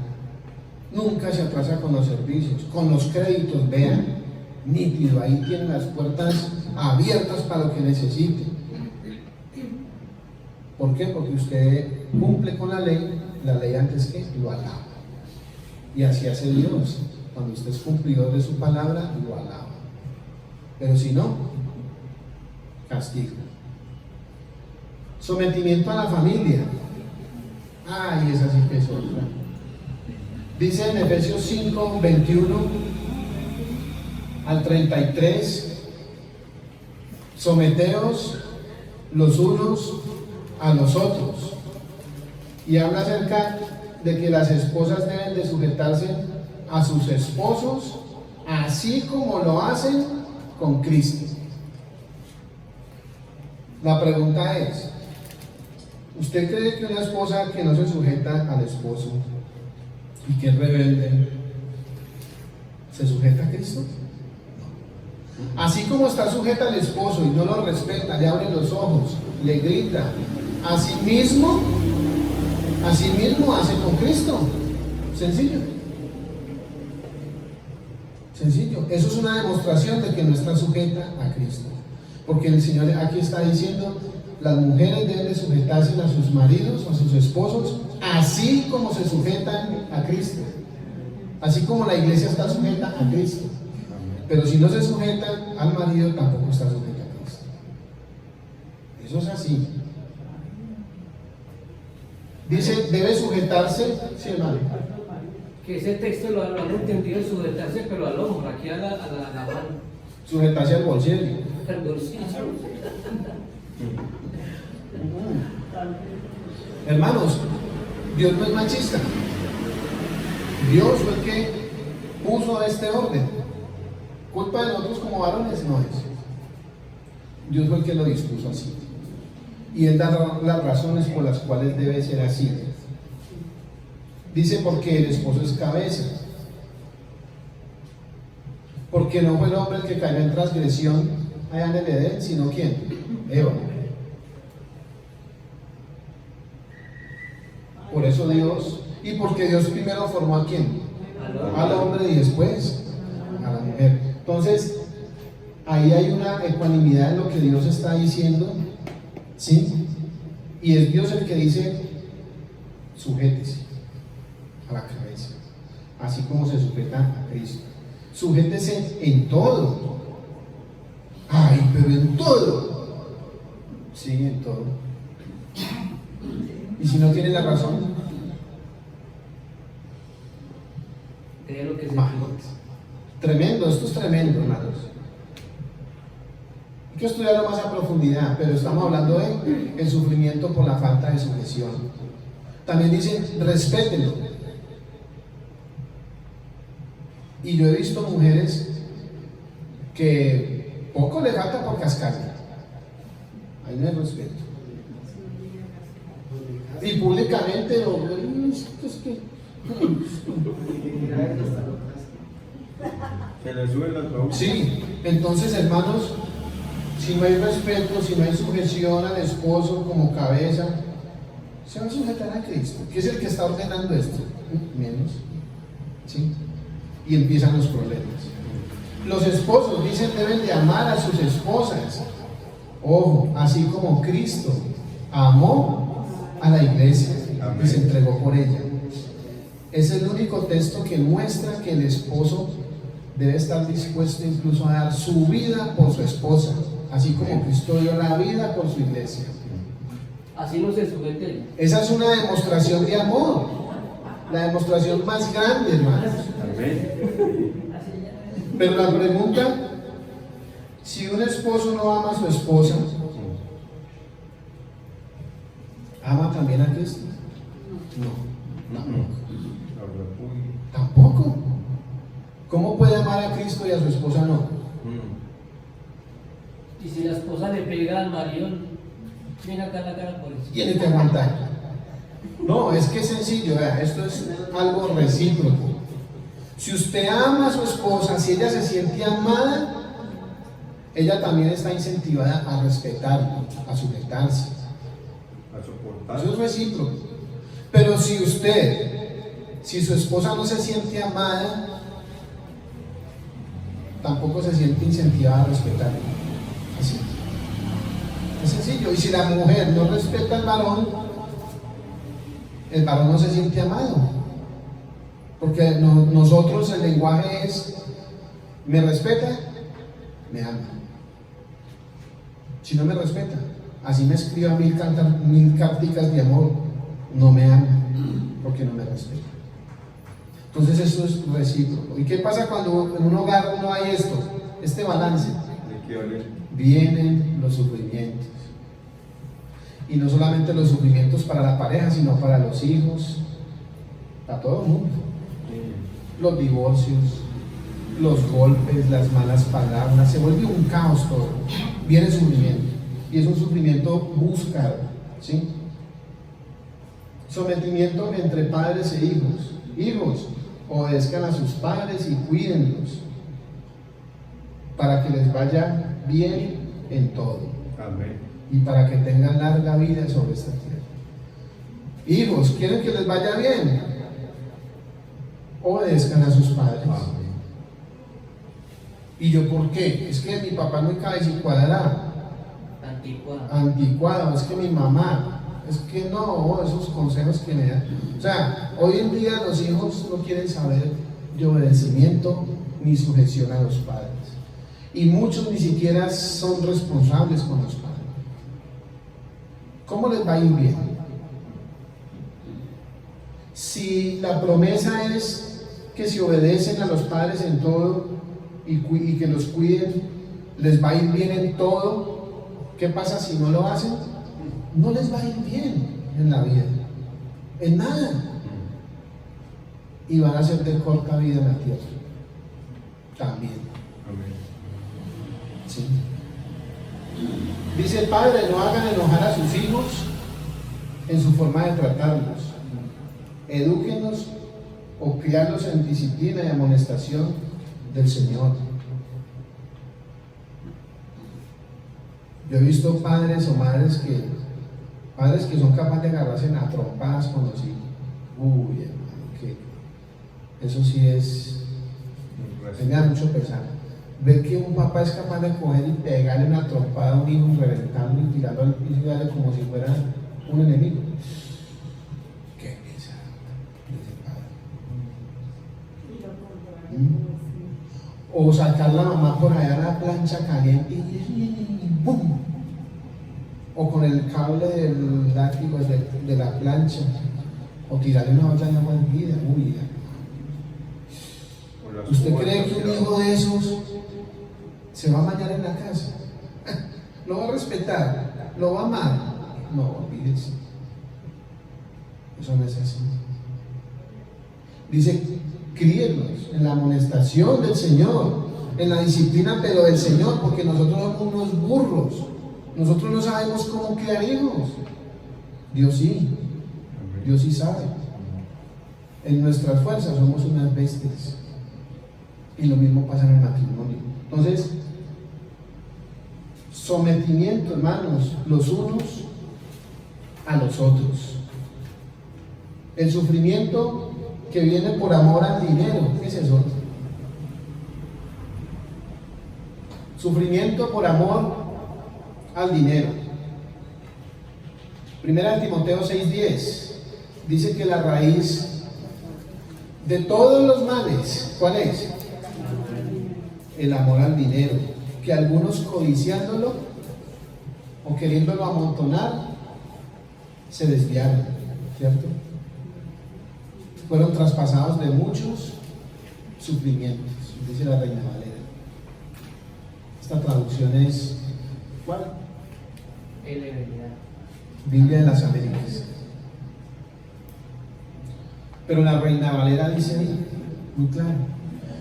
Nunca se atrasa con los servicios, con los créditos, vean. Nítido, ahí tienen las puertas abiertas para lo que necesite. ¿Por qué? Porque usted cumple con la ley antes que lo alaba. Y así hace Dios. Cuando usted es cumplidor de su palabra, lo alaba. Pero si no, castigo. Sometimiento a la familia. Ay, esa sí que es otra. Dice en Efesios 5, 21 al 33: someteos los unos a los otros. Y habla acerca de que las esposas deben de sujetarse a sus esposos, así como lo hacen con Cristo. La pregunta es: ¿usted cree que una esposa que no se sujeta al esposo y que es rebelde se sujeta a Cristo? Así como está sujeta al esposo y no lo respeta, le abre los ojos, le grita, así mismo hace con Cristo. Sencillo. Eso es una demostración de que no está sujeta a Cristo. Porque el Señor aquí está diciendo: las mujeres deben de sujetarse a sus maridos, a sus esposos, así como se sujetan a Cristo. Así como la iglesia está sujeta a Cristo. Pero si no se sujeta al marido, tampoco está sujeta a Cristo. Eso es así. Dice: debe sujetarse, sí, hermano. Que ese texto lo han entendido, sujetarse, pero al hombro, aquí a la mano. Sujetarse al bolsillo. Al bolsillo. Hermanos, Dios no es machista. Dios fue el que puso este orden. Culpa de nosotros como varones no es. Dios fue el que lo dispuso así. Y Él da las razones por las cuales debe ser así. Dice: porque el esposo es cabeza. Porque no fue el hombre el que cayó en transgresión allá en el Edén, sino ¿quién? Eva. Por eso Dios, y porque Dios primero formó ¿a quién? Al hombre y después a la mujer. Entonces, ahí hay una ecuanimidad en lo que Dios está diciendo, ¿sí? Y es Dios el que dice, sujétese a la cabeza, así como se sujeta a Cristo. Sujétese en todo. Ay, pero en todo. Sí, en todo. Y si no tiene la razón, Cree lo que se imagínense. Tremendo, esto es tremendo, hermanos. Hay que estudiarlo más a profundidad, pero estamos hablando de el sufrimiento por la falta de sujeción. También dice, respétenlo. Y yo he visto mujeres que poco le falta por cascarse. Ahí no hay respeto. Y públicamente, Se le suben las bautas. sí, entonces hermanos, si no hay respeto, si no hay sujeción al esposo como cabeza, se va a sujetar a Cristo, que es el que está ordenando esto, menos, ¿sí? Y empiezan los problemas. Los esposos dicen deben de amar a sus esposas, ojo, así como Cristo amó a la iglesia y se entregó por ella. Es el único texto que muestra que el esposo debe estar dispuesto incluso a dar su vida por su esposa, así como Cristo dio la vida por su iglesia. Así no se sujete. Esa es una demostración de amor, la demostración más grande, hermanos. Pero la pregunta, si un esposo no ama a su esposa, ¿ama también a Cristo? No. Tampoco. ¿Cómo puede amar a Cristo y a su esposa no? Y si la esposa le pega al marido, viene acá la cara por eso. Tiene que aguantar. No, es que es sencillo, vea, esto es algo recíproco. Si usted ama a su esposa, si ella se siente amada, ella también está incentivada a respetarlo, a sujetarse. A soportar. Eso es recíproco. Pero si su esposa no se siente amada, tampoco se siente incentivada a respetarlo. Así. Es sencillo. Y si la mujer no respeta al varón, el varón no se siente amado. Porque nosotros el lenguaje es, me respeta, me ama. Si no me respeta, así me escriba 1000 carticas de amor, no me ama, porque no me respeta. Entonces eso es recíproco. ¿Y qué pasa cuando en un hogar no hay esto? Este balance. Vienen los sufrimientos. Y no solamente los sufrimientos para la pareja, sino para los hijos, para todo el mundo. Los divorcios, los golpes, las malas palabras, se vuelve un caos todo. Viene el sufrimiento. Y es un sufrimiento buscado, ¿sí? Sometimiento entre padres e hijos. Hijos, obedezcan a sus padres y cuídenlos para que les vaya bien en todo. Amén. Y para que tengan larga vida sobre esta tierra. Hijos, ¿quieren que les vaya bien? Obedezcan a sus padres. Amén. ¿Y yo por qué? Es que mi papá es muy cabecicuadrado, anticuado, es que mi mamá, es que no, esos consejos que me dan. O sea, hoy en día los hijos no quieren saber de obedecimiento ni sujeción a los padres. Y muchos ni siquiera son responsables con los padres. ¿Cómo les va a ir bien? Si la promesa es que si obedecen a los padres en todo y que los cuiden, les va a ir bien en todo, ¿qué pasa si no lo hacen? No les va a ir bien en la vida, en nada. Y van a ser de corta vida en la tierra. También. Amén. ¿Sí? Dice el Padre, no hagan enojar a sus hijos en su forma de tratarlos. Edúquenlos o criarlos en disciplina y amonestación del Señor. Yo he visto padres o madres que son capaces de agarrarse a trompadas con los hijos. Uy, hermano, que eso sí me da mucho pesar. ver que un papá es capaz de coger y pegarle una trompada a un hijo, reventarlo y tirarlo al piso y darle como si fuera un enemigo. Qué pesado, dice el padre. O sacar la mamá por allá a la plancha caliente y ¡pum! O con el cable del látigo de la plancha, o tirarle una olla de agua hervida. Uy, ¿usted cree que un hijo de esos se va a bañar en la casa? ¿Lo va a respetar? ¿Lo va a amar? No, olvídese. Eso no es así. Dice, críelos en la amonestación del Señor, en la disciplina pero del Señor, porque nosotros somos unos burros. Nosotros no sabemos cómo criar hijos. Dios sí sabe. En nuestras fuerzas somos unas bestias. Y lo mismo pasa en el matrimonio. Entonces, sometimiento, hermanos, los unos a los otros. El sufrimiento que viene por amor al dinero, ¿qué es eso? Sufrimiento por amor al dinero. Primera de Timoteo 6:10 dice que la raíz de todos los males, ¿cuál es? El amor al dinero, que algunos codiciándolo o queriéndolo amontonar se desviaron, ¿cierto? Fueron traspasados de muchos sufrimientos, dice la Reina Valera. Esta traducción es ¿cuál? Biblia de las Américas. Pero la Reina Valera dice muy claro.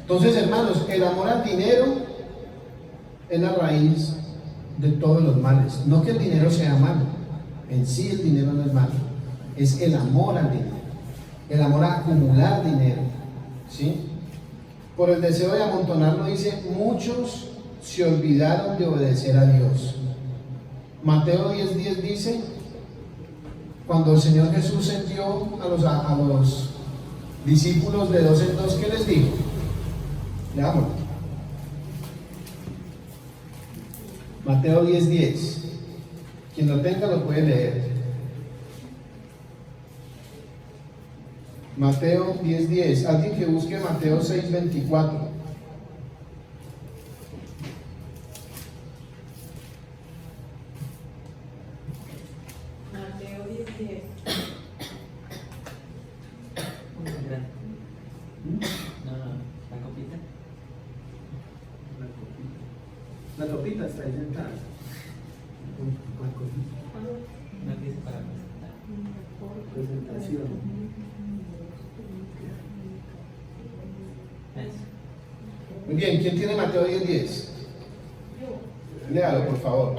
Entonces, hermanos, el amor al dinero es la raíz de todos los males. No que el dinero sea malo, en sí el dinero no es malo, es el amor al dinero, el amor a acumular dinero, ¿sí? Por el deseo de amontonarlo, dice, muchos se olvidaron de obedecer a Dios. Mateo 10:10 dice, cuando el Señor Jesús envió a los discípulos de 2 en 2, ¿qué les dijo? Leámoslo. Mateo 10:10. Quien lo tenga lo puede leer. Mateo 10:10. Alguien que busque Mateo 6:24. Mateo 10:10. La copita. La copita está ahí sentada. No dice para presentar. Presentación. Eso. Muy bien, ¿quién tiene Mateo 10:10? Léalo, por favor.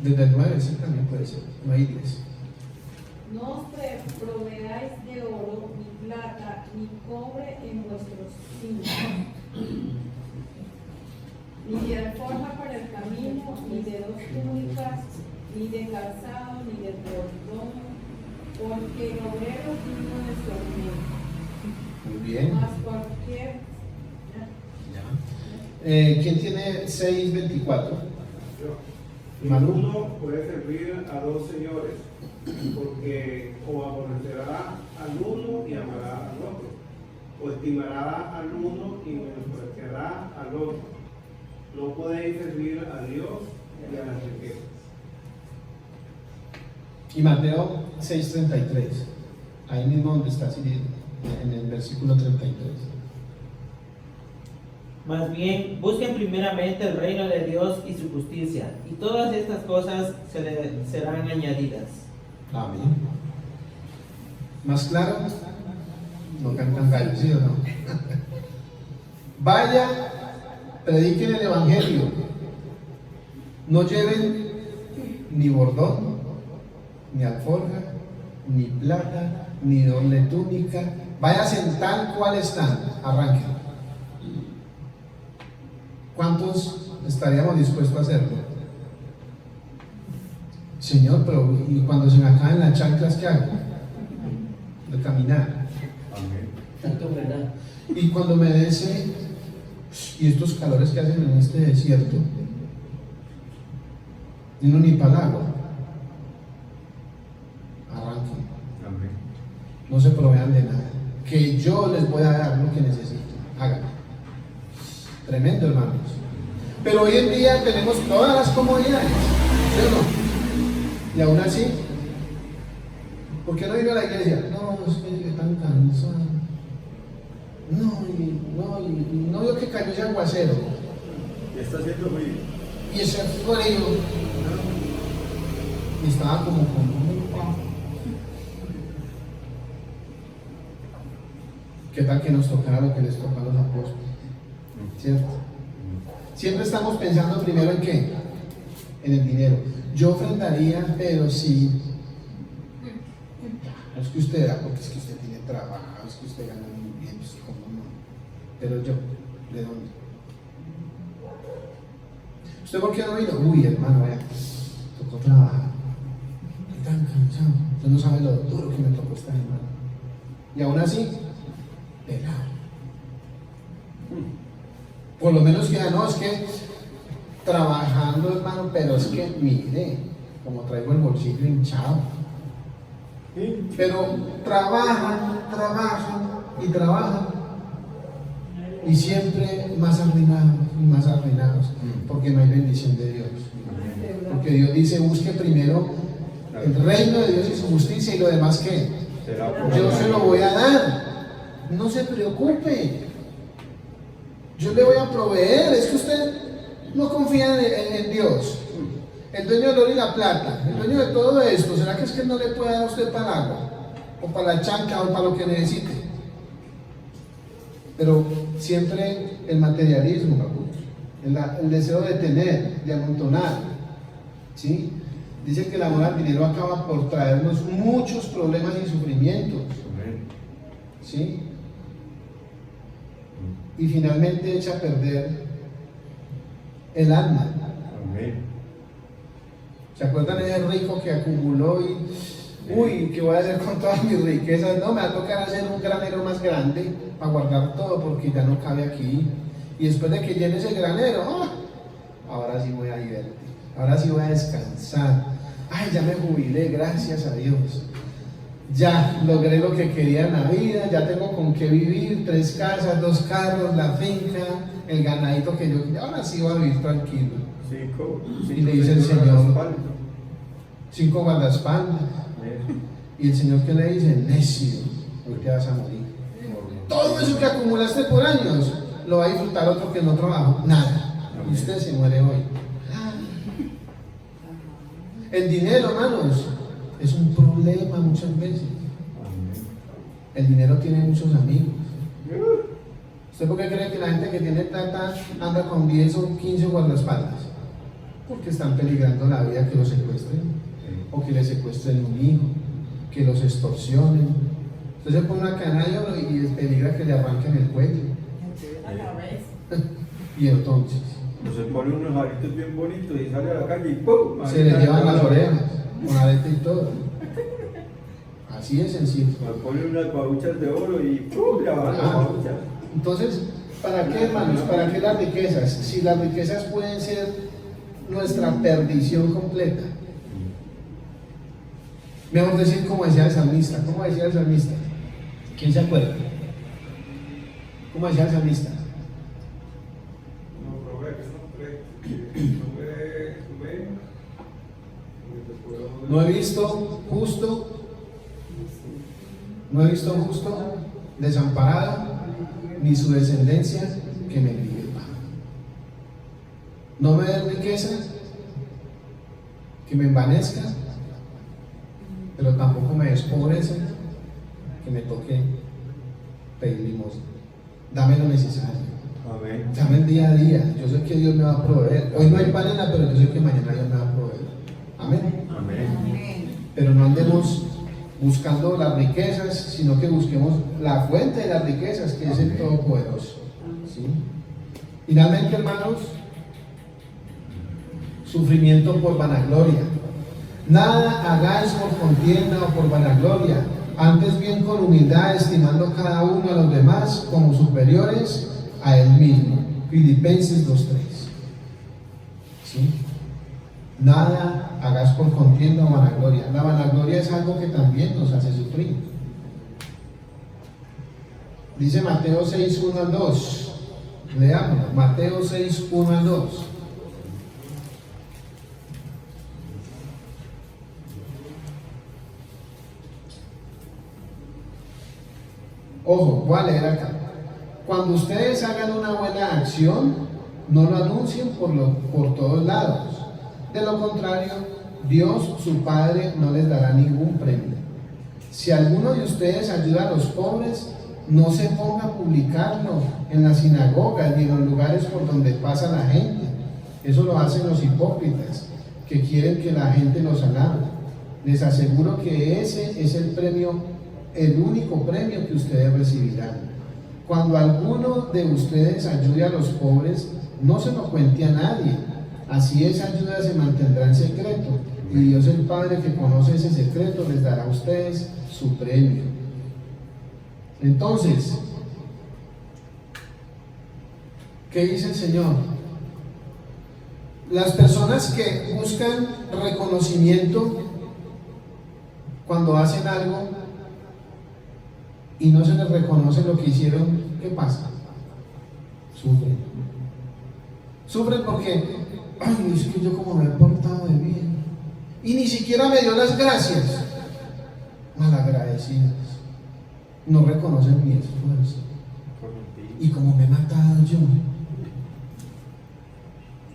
Desde el 9, sí, también puede ser. No hay 10. No os proveáis de oro, ni plata, ni cobre en vuestros cintos, ni de alforja para el camino, ni de 2 túnicas, ni de calzado, ni de bordón, porque el obrero es digno de su alimento. Muy bien. Más cualquier. ¿Quién tiene 6:24? Manu. Uno puede servir a 2 señores, porque o aborrecerá al uno y amará al otro, o estimará al uno y menospreciará al otro. No podéis servir a Dios y a las riquezas. Y Mateo 6:33. Ahí mismo donde está, en el versículo 33. Más bien, busquen primeramente el reino de Dios y su justicia, y todas estas cosas se les serán añadidas. Amén. ¿Más claro? No cantan gallos, ¿sí o no? Vaya, prediquen el evangelio. No lleven ni bordón, ni alforja, ni plata, ni doble túnica. Váyanse tal cual están. Arranquen. ¿Cuántos estaríamos dispuestos a hacerlo? Señor, pero ¿y cuando se me acaben las chanclas, qué hago? De caminar. Tanto verdad. Y cuando me dé ese Y estos calores que hacen en este desierto, y no ni para el agua. Arranquen. Amén. No se provean de nada. Que yo les voy a dar lo que necesito. Háganlo. Tremendo, hermanos. Pero hoy en día tenemos todas las comodidades, ¿sí o no? Y aún así, ¿por qué no vino a la iglesia? No, es que llegué tan cansado. No veo que cayó ese aguacero. Ya está haciendo frío. Y ese frío. Y estaba como con... ¿Qué tal que nos tocara lo que les toca a los apóstoles? ¿Cierto? Siempre estamos pensando primero en qué, en el dinero. Yo ofrendaría, pero sí. No es que usted da, porque es que usted tiene trabajo, es que usted gana muy bien, pues cómo no. Pero yo, ¿de dónde? ¿Usted por qué no vino? Uy, hermano, vaya, tocó trabajar. Estoy tan cansado. Usted no sabe lo duro que me tocó estar, hermano. Y aún así, pelado. Por lo menos que ya no, es que trabajando, hermano, pero es que mire, como traigo el bolsillo hinchado. ¿Sí? Pero trabajan y siempre más arruinados y más arruinados, porque no hay bendición de Dios. Porque Dios dice, busque primero el reino de Dios y su justicia, y lo demás ¿qué? Yo se lo voy a dar. No se preocupe. Yo le voy a proveer. Es que usted no confía en Dios, el dueño del oro y la plata, el dueño de todo esto. ¿Será que es que no le puede dar a usted para el agua, o para la chanca, o para lo que necesite? Pero siempre el materialismo, el deseo de tener, de amontonar, ¿sí? Dice que el amor al dinero acaba por traernos muchos problemas y sufrimientos, ¿sí? Y finalmente echa a perder el alma. Amén. ¿Se acuerdan de ese rico que acumuló y uy, ¿qué voy a hacer con todas mis riquezas? No, me va a tocar hacer un granero más grande para guardar todo porque ya no cabe aquí. Y después de que llene ese granero, ahora sí voy a divertir, ahora sí voy a descansar. Ay, ya me jubilé, gracias a Dios. Ya logré lo que quería en la vida, ya tengo con qué vivir, 3 casas, 2 carros, la finca, el ganadito que yo quería. Ahora sí voy a vivir tranquilo. Y le dice el Señor, 5 guardaespaldas. Y el Señor, ¿qué le dice? Necio, hoy te vas a morir. Todo eso que acumulaste por años lo va a disfrutar otro que no trabajó, nada. Y usted se muere hoy. El dinero, hermanos, es un problema muchas veces. El dinero tiene muchos amigos. ¿Usted por qué cree que la gente que tiene plata anda con 10 o 15 guardaespaldas? Porque están peligrando la vida, que los secuestren, o que les secuestren un hijo, que los extorsionen. Usted se pone una cadena de oro y peligra que le arranquen el cuello. Y entonces se pone unos aritos bien bonitos y sale a la calle y ¡pum! Se le llevan las orejas, con arete y todo. Así es sencillo. Se pone unas pabuchas de oro y ¡pum! Le bajan las pabuchas. Entonces, ¿para qué, hermanos? ¿Para qué las riquezas? Si las riquezas pueden ser nuestra perdición completa. Mejor decir como decía el salmista. ¿Cómo decía el salmista? ¿Quién se acuerda? ¿Cómo decía el salmista? No he visto justo desamparado, ni su descendencia que me envíe el pan. No me dé riqueza que me envanezca, pero tampoco me des pobreza que me toque pedir limosna. Dame lo necesario. Amén. Dame el día a día. Yo sé que Dios me va a proveer. Hoy no hay panela, pero yo sé que mañana Dios me va a proveer. Amén. Amén. Pero no andemos buscando las riquezas, sino que busquemos la fuente de las riquezas, que es el Todopoderoso. ¿Sí? Finalmente, hermanos, sufrimiento por vanagloria. Nada hagáis por contienda o por vanagloria, antes bien con humildad, estimando cada uno a los demás como superiores a él mismo. Filipenses 2:3. ¿Sí? Nada hagas por contienda o vanagloria. La vanagloria es algo que también nos hace sufrir. Dice Mateo 6:1-2. Leámoslo. Mateo 6:1-2. Ojo, voy a leer acá. Cuando ustedes hagan una buena acción, no lo anuncien por todos lados. De lo contrario, Dios, su Padre, no les dará ningún premio. Si alguno de ustedes ayuda a los pobres, no se ponga a publicarlo en las sinagogas ni en los lugares por donde pasa la gente. Eso lo hacen los hipócritas, que quieren que la gente los alabe. Les aseguro que ese es el premio, el único premio que ustedes recibirán. Cuando alguno de ustedes ayude a los pobres, no se lo cuente a nadie. Así esa ayuda se mantendrá en secreto, y Dios el Padre, que conoce ese secreto, les dará a ustedes su premio. Entonces, ¿qué dice el Señor? Las personas que buscan reconocimiento cuando hacen algo y no se les reconoce lo que hicieron, ¿qué pasa? Sufren. Sufren porque, ay, es que yo como me he portado de bien y ni siquiera me dio las gracias. Malagradecidos. No reconocen mi esfuerzo. Y como me he matado yo.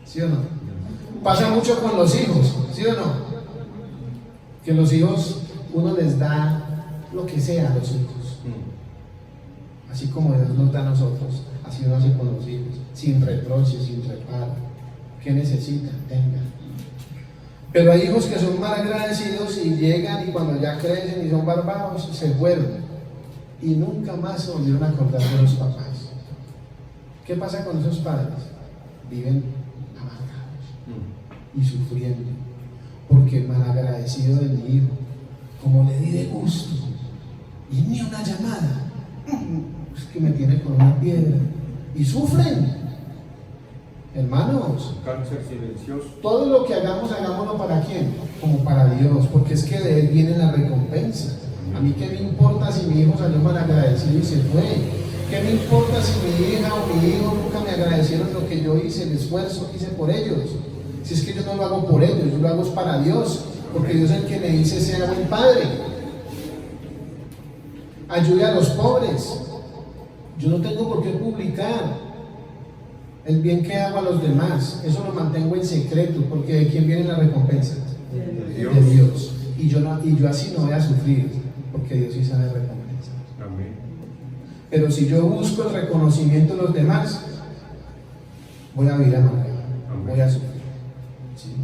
¿Sí o no? Pasa mucho con los hijos, ¿sí o no? Que los hijos, uno les da lo que sea a los hijos. Así como Dios nos da a nosotros, así uno hace con los hijos, sin reproche, sin reparo. ¿Qué necesitan? Tengan. Pero hay hijos que son mal agradecidos y llegan, y cuando ya crecen y son barbados, se vuelven y nunca más se volvieron a acordar de los papás. ¿Qué pasa con esos padres? Viven amargados y sufriendo, porque el malagradecido de mi hijo, como le di de gusto y ni una llamada, es que me tiene con una piedra, y sufren. Hermanos, Cáncer silencioso. todo lo que hagamos, hagámoslo ¿para quién? Como para Dios, porque es que de Él viene la recompensa. A mí qué me importa si mi hijo salió mal agradecido y se fue. ¿Qué me importa si mi hija o mi hijo nunca me agradecieron lo que yo hice, el esfuerzo que hice por ellos? Si es que yo no lo hago por ellos, yo lo hago para Dios, porque Dios es el que me dice sea buen padre. Ayude a los pobres. Yo no tengo por qué publicar el bien que hago a los demás. Eso lo mantengo en secreto, porque ¿de quién viene la recompensa? De Dios. Y yo así no voy a sufrir, porque Dios sí sabe recompensar. Amén. Pero si yo busco el reconocimiento de los demás, voy a vivir amargado, voy a sufrir. ¿Sí?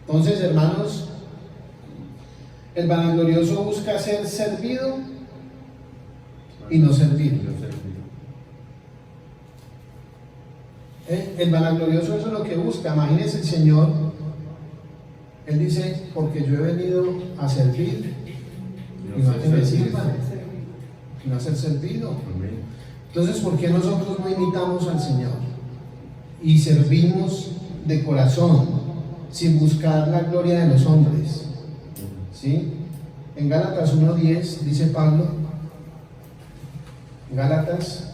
Entonces, hermanos, el vanaglorioso busca ser servido y no servir. El vanaglorioso eso es lo que busca. Imagínense el Señor, Él dice, porque yo he venido a servir y no a que me sirvan, y no a ser servido. Entonces, ¿por qué nosotros no imitamos al Señor y servimos de corazón, sin buscar la gloria de los hombres? ¿Sí? En Gálatas 1:10 dice Pablo, Gálatas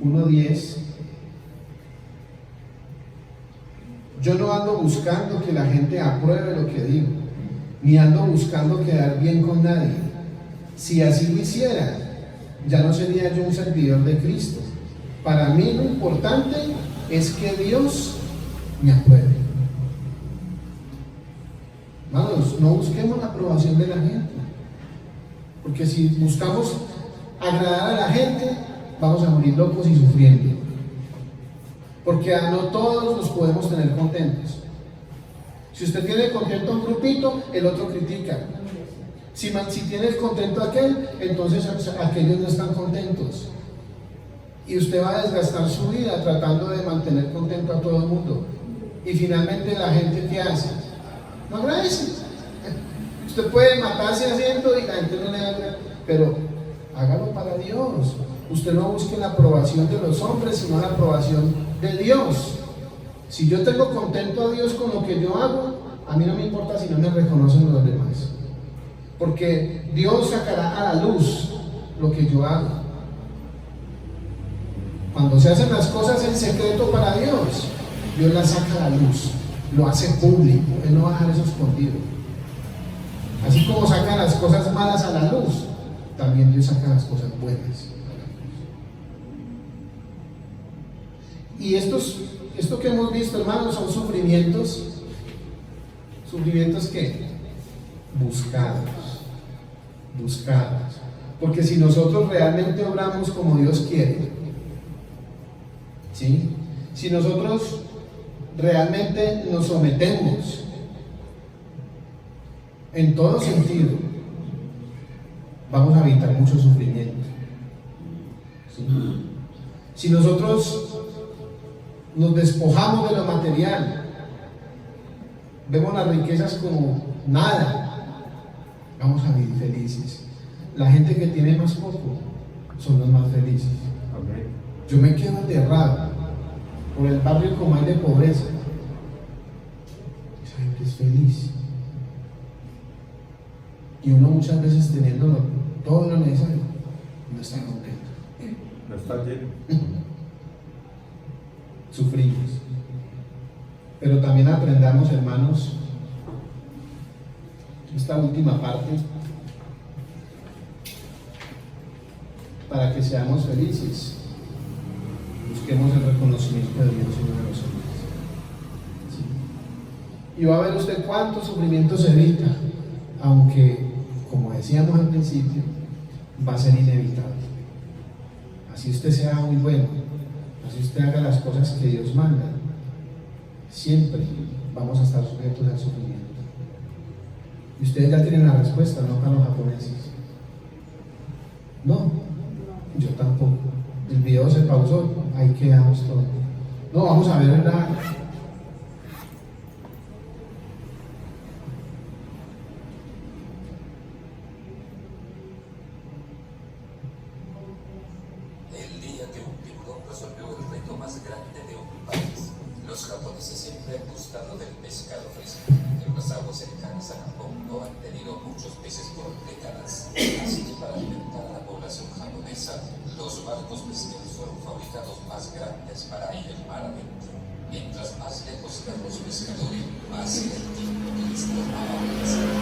1:10, yo no ando buscando que la gente apruebe lo que digo, ni ando buscando quedar bien con nadie. Si así lo hiciera, ya no sería yo un servidor de Cristo. Para mí lo importante es que Dios me apruebe. Hermanos, no busquemos la aprobación de la gente, porque si buscamos agradar a la gente, vamos a morir locos y sufriendo, porque a no todos los podemos tener contentos. Si usted tiene contento a un grupito, el otro critica. Si tiene contento a aquel, entonces aquellos no están contentos, y usted va a desgastar su vida tratando de mantener contento a todo el mundo, y finalmente la gente, ¿qué hace? No agradece. Usted puede matarse haciendo y la gente no le da, pero hágalo para Dios. Usted no busque la aprobación de los hombres, sino la aprobación de Dios. Si yo tengo contento a Dios con lo que yo hago, a mí no me importa si no me reconocen los demás, porque Dios sacará a la luz lo que yo hago. Cuando se hacen las cosas en secreto para Dios, Dios las saca a la luz, lo hace público. Él no va a dejar eso escondido. Así como saca las cosas malas a la luz, también Dios saca las cosas buenas. Y esto que hemos visto, hermanos, son sufrimientos que buscados. Porque si nosotros realmente obramos como Dios quiere, ¿sí? Si nosotros realmente nos sometemos en todo sentido, vamos a evitar mucho sufrimiento, ¿sí? Si nosotros nos despojamos de lo material, vemos las riquezas como nada, vamos a vivir felices. La gente que tiene más poco son los más felices. Amén. Yo me quedo aterrado por el barrio como hay de pobreza. Esa gente es feliz. Y uno muchas veces teniendo todo lo necesario, no está contento. No está lleno. Sufrimos. Pero también aprendamos, hermanos, esta última parte, para que seamos felices. Busquemos el reconocimiento de Dios en nosotros. ¿Sí? Y va a ver usted cuántos sufrimientos evita, aunque, como decíamos al principio, va a ser inevitable. Así usted sea muy bueno, así usted haga las cosas que Dios manda, siempre vamos a estar sujetos al sufrimiento. Y ustedes ya tienen la respuesta, no para los japoneses. No, yo tampoco. El video se pausó, ahí quedamos todos. No, vamos a ver, ¿verdad? El día que un tiburón resolvió el reto más grande de un país, los japoneses siempre han gustado del pescado fresco. En las aguas cercanas a Japón no han tenido muchos peces por décadas. Así que para alimentar a la población japonesa, los barcos pesqueros fueron fabricados más grandes para ir al mar adentro. Mientras más lejos iban los pescadores, más era el tiempo que les tomaba pescar.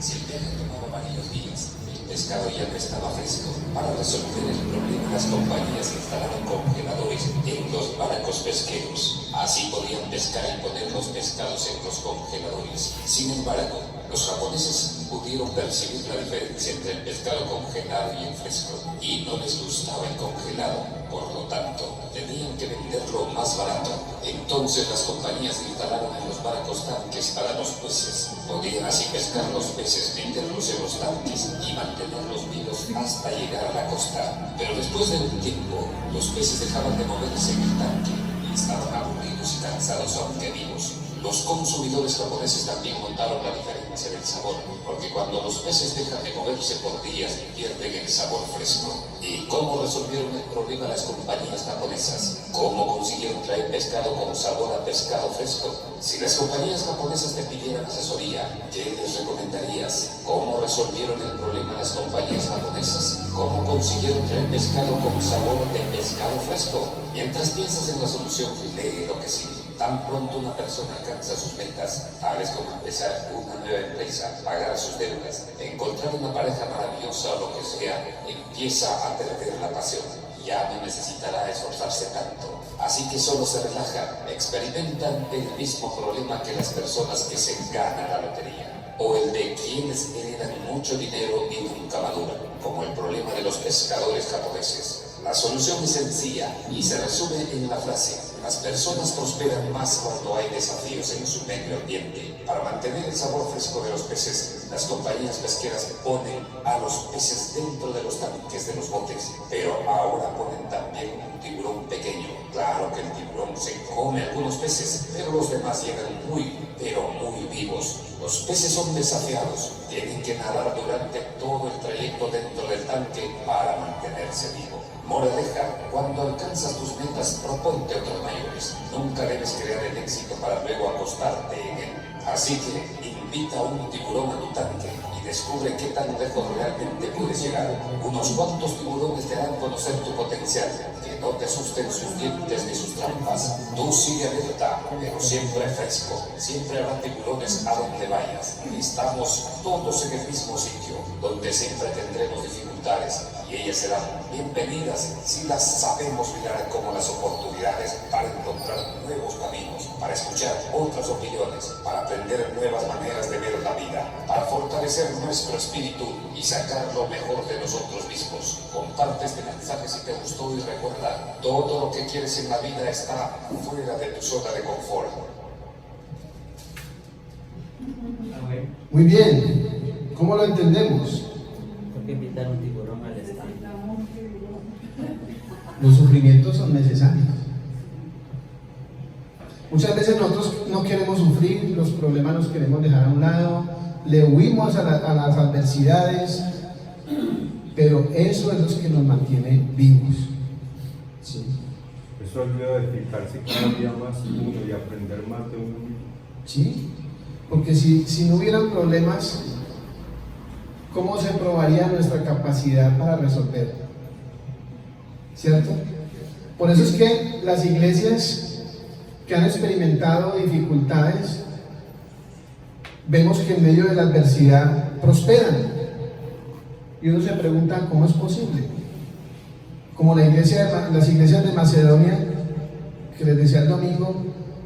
Si el viaje tomaba varios días, el pescado ya no estaba fresco. Para resolver el problema, las compañías instalaron congeladores en los barcos pesqueros. Así podían pescar y poner los pescados en los congeladores. Sin embargo, los japoneses pudieron percibir la diferencia entre el pescado congelado y el fresco, y no les gustaba el congelado. Por lo tanto, tenían que venderlo más barato. Entonces las compañías instalaron en los barcos tanques para los peces. Podían así pescar los peces, venderlos en los tanques y mantenerlos vivos hasta llegar a la costa. Pero después de un tiempo, los peces dejaban de moverse en el tanque y estaban aburridos y cansados aunque vivos. Los consumidores japoneses también notaron la diferencia del sabor, porque cuando los peces dejan de moverse por días, pierden el sabor fresco. ¿Y cómo resolvieron el problema las compañías japonesas? ¿Cómo consiguieron traer pescado con sabor a pescado fresco? Si las compañías japonesas te pidieran asesoría, ¿qué les recomendarías? ¿Cómo resolvieron el problema las compañías japonesas? ¿Cómo consiguieron traer pescado con sabor de pescado fresco? Mientras piensas en la solución, lee lo que sigue. Tan pronto una persona alcanza sus metas, tales como empezar una nueva empresa, pagar sus deudas, encontrar una pareja maravillosa o lo que sea, empieza a perder la pasión. Ya no necesitará esforzarse tanto. Así que solo se relaja, experimentan el mismo problema que las personas que se ganan la lotería, o el de quienes heredan mucho dinero y nunca maduran, como el problema de los pescadores japoneses. La solución es sencilla y se resume en la frase: las personas prosperan más cuando hay desafíos en su medio ambiente. Para mantener el sabor fresco de los peces, las compañías pesqueras ponen a los peces dentro de los tanques de los botes, pero ahora ponen también un tiburón pequeño. Claro que el tiburón se come algunos peces, pero los demás llegan muy pero muy vivos. Los peces son desafiados, tienen que nadar durante todo el trayecto dentro del tanque para mantenerse vivo. Moraleja, cuando alcanzas tus metas, proponte otros mayores. Nunca debes crear el éxito para luego acostarte en él. Así que invita a un tiburón a tu tanque y descubre qué tan lejos realmente puedes llegar. Unos cuantos tiburones te harán conocer tu potencial. Que no te asusten sus dientes ni sus trampas. Tú sigue alerta, pero siempre fresco. Siempre habrá tiburones a donde vayas. Estamos todos en el mismo sitio, donde siempre tendremos dificultades. Y ellas serán bienvenidas si las sabemos mirar como las oportunidades para encontrar nuevos caminos, para escuchar otras opiniones, para aprender nuevas maneras de ver la vida, para fortalecer nuestro espíritu y sacar lo mejor de nosotros mismos. Comparte este mensaje si te gustó y recuerda, todo lo que quieres en la vida está fuera de tu zona de confort. Muy bien, ¿cómo lo entendemos? Porque invitar un tiburón al estadio. Los sufrimientos son necesarios. Muchas veces nosotros no queremos sufrir, los problemas los queremos dejar a un lado, le huimos a las adversidades, pero eso es lo que nos mantiene vivos. ¿Sí? Eso ayuda a edificarse cada día más uno y aprender más de uno mismo. ¿Sí? Porque si no hubieran problemas, ¿cómo se probaría nuestra capacidad para resolver? ¿Cierto? Por eso es que las iglesias que han experimentado dificultades, vemos que en medio de la adversidad prosperan. Y uno se pregunta, ¿cómo es posible? Como las iglesias de Macedonia, que les decía el domingo,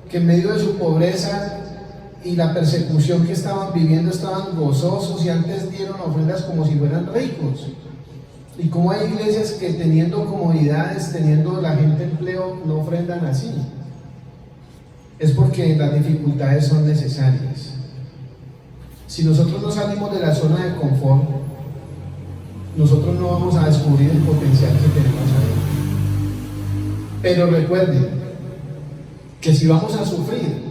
que en medio de su pobreza y la persecución que estaban viviendo estaban gozosos y antes dieron ofrendas como si fueran ricos. Y como hay iglesias que teniendo comodidades, teniendo la gente empleo, no ofrendan así. Es porque las dificultades son necesarias. Si nosotros no salimos de la zona de confort, nosotros no vamos a descubrir el potencial que tenemos ahí. Pero recuerden que si vamos a sufrir,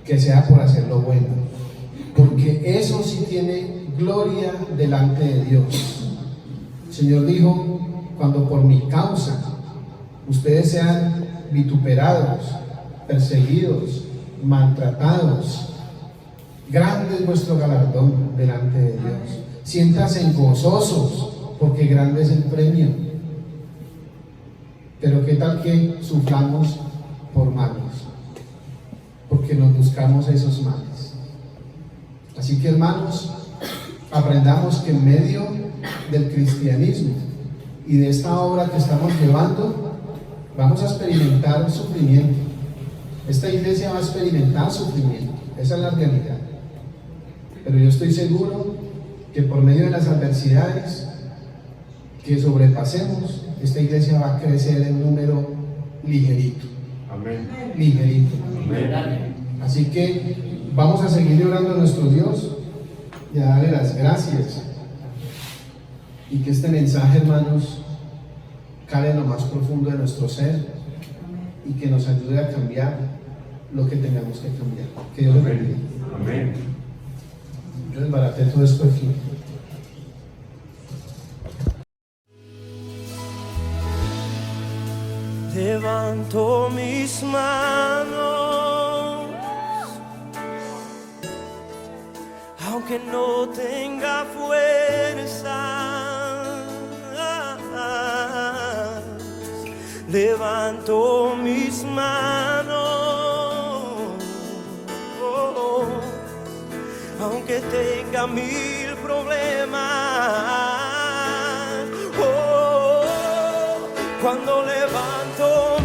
que sea por hacer lo bueno, porque eso sí tiene gloria delante de Dios. El Señor dijo, cuando por mi causa ustedes sean vituperados, perseguidos, maltratados, grande es vuestro galardón delante de Dios. Siéntanse gozosos, porque grande es el premio. Pero qué tal que suframos por malos, porque nos buscamos esos males. Así que, hermanos, aprendamos que en medio del cristianismo y de esta obra que estamos llevando, vamos a experimentar sufrimiento. Esta iglesia va a experimentar sufrimiento, esa es la realidad. Pero yo estoy seguro que por medio de las adversidades que sobrepasemos, esta iglesia va a crecer en número ligerito. Amén. Ligerito. Amén. Así que vamos a seguir orando a nuestro Dios y a darle las gracias. Y que este mensaje, hermanos, cale en lo más profundo de nuestro ser y que nos ayude a cambiar lo que tengamos que cambiar. Que Dios les bendiga. Amén. Yo desbaraté todo esto aquí. Levanto mis manos, aunque no tenga fuerza. Levanto mis manos, aunque tenga mil problemas. Cuando levanto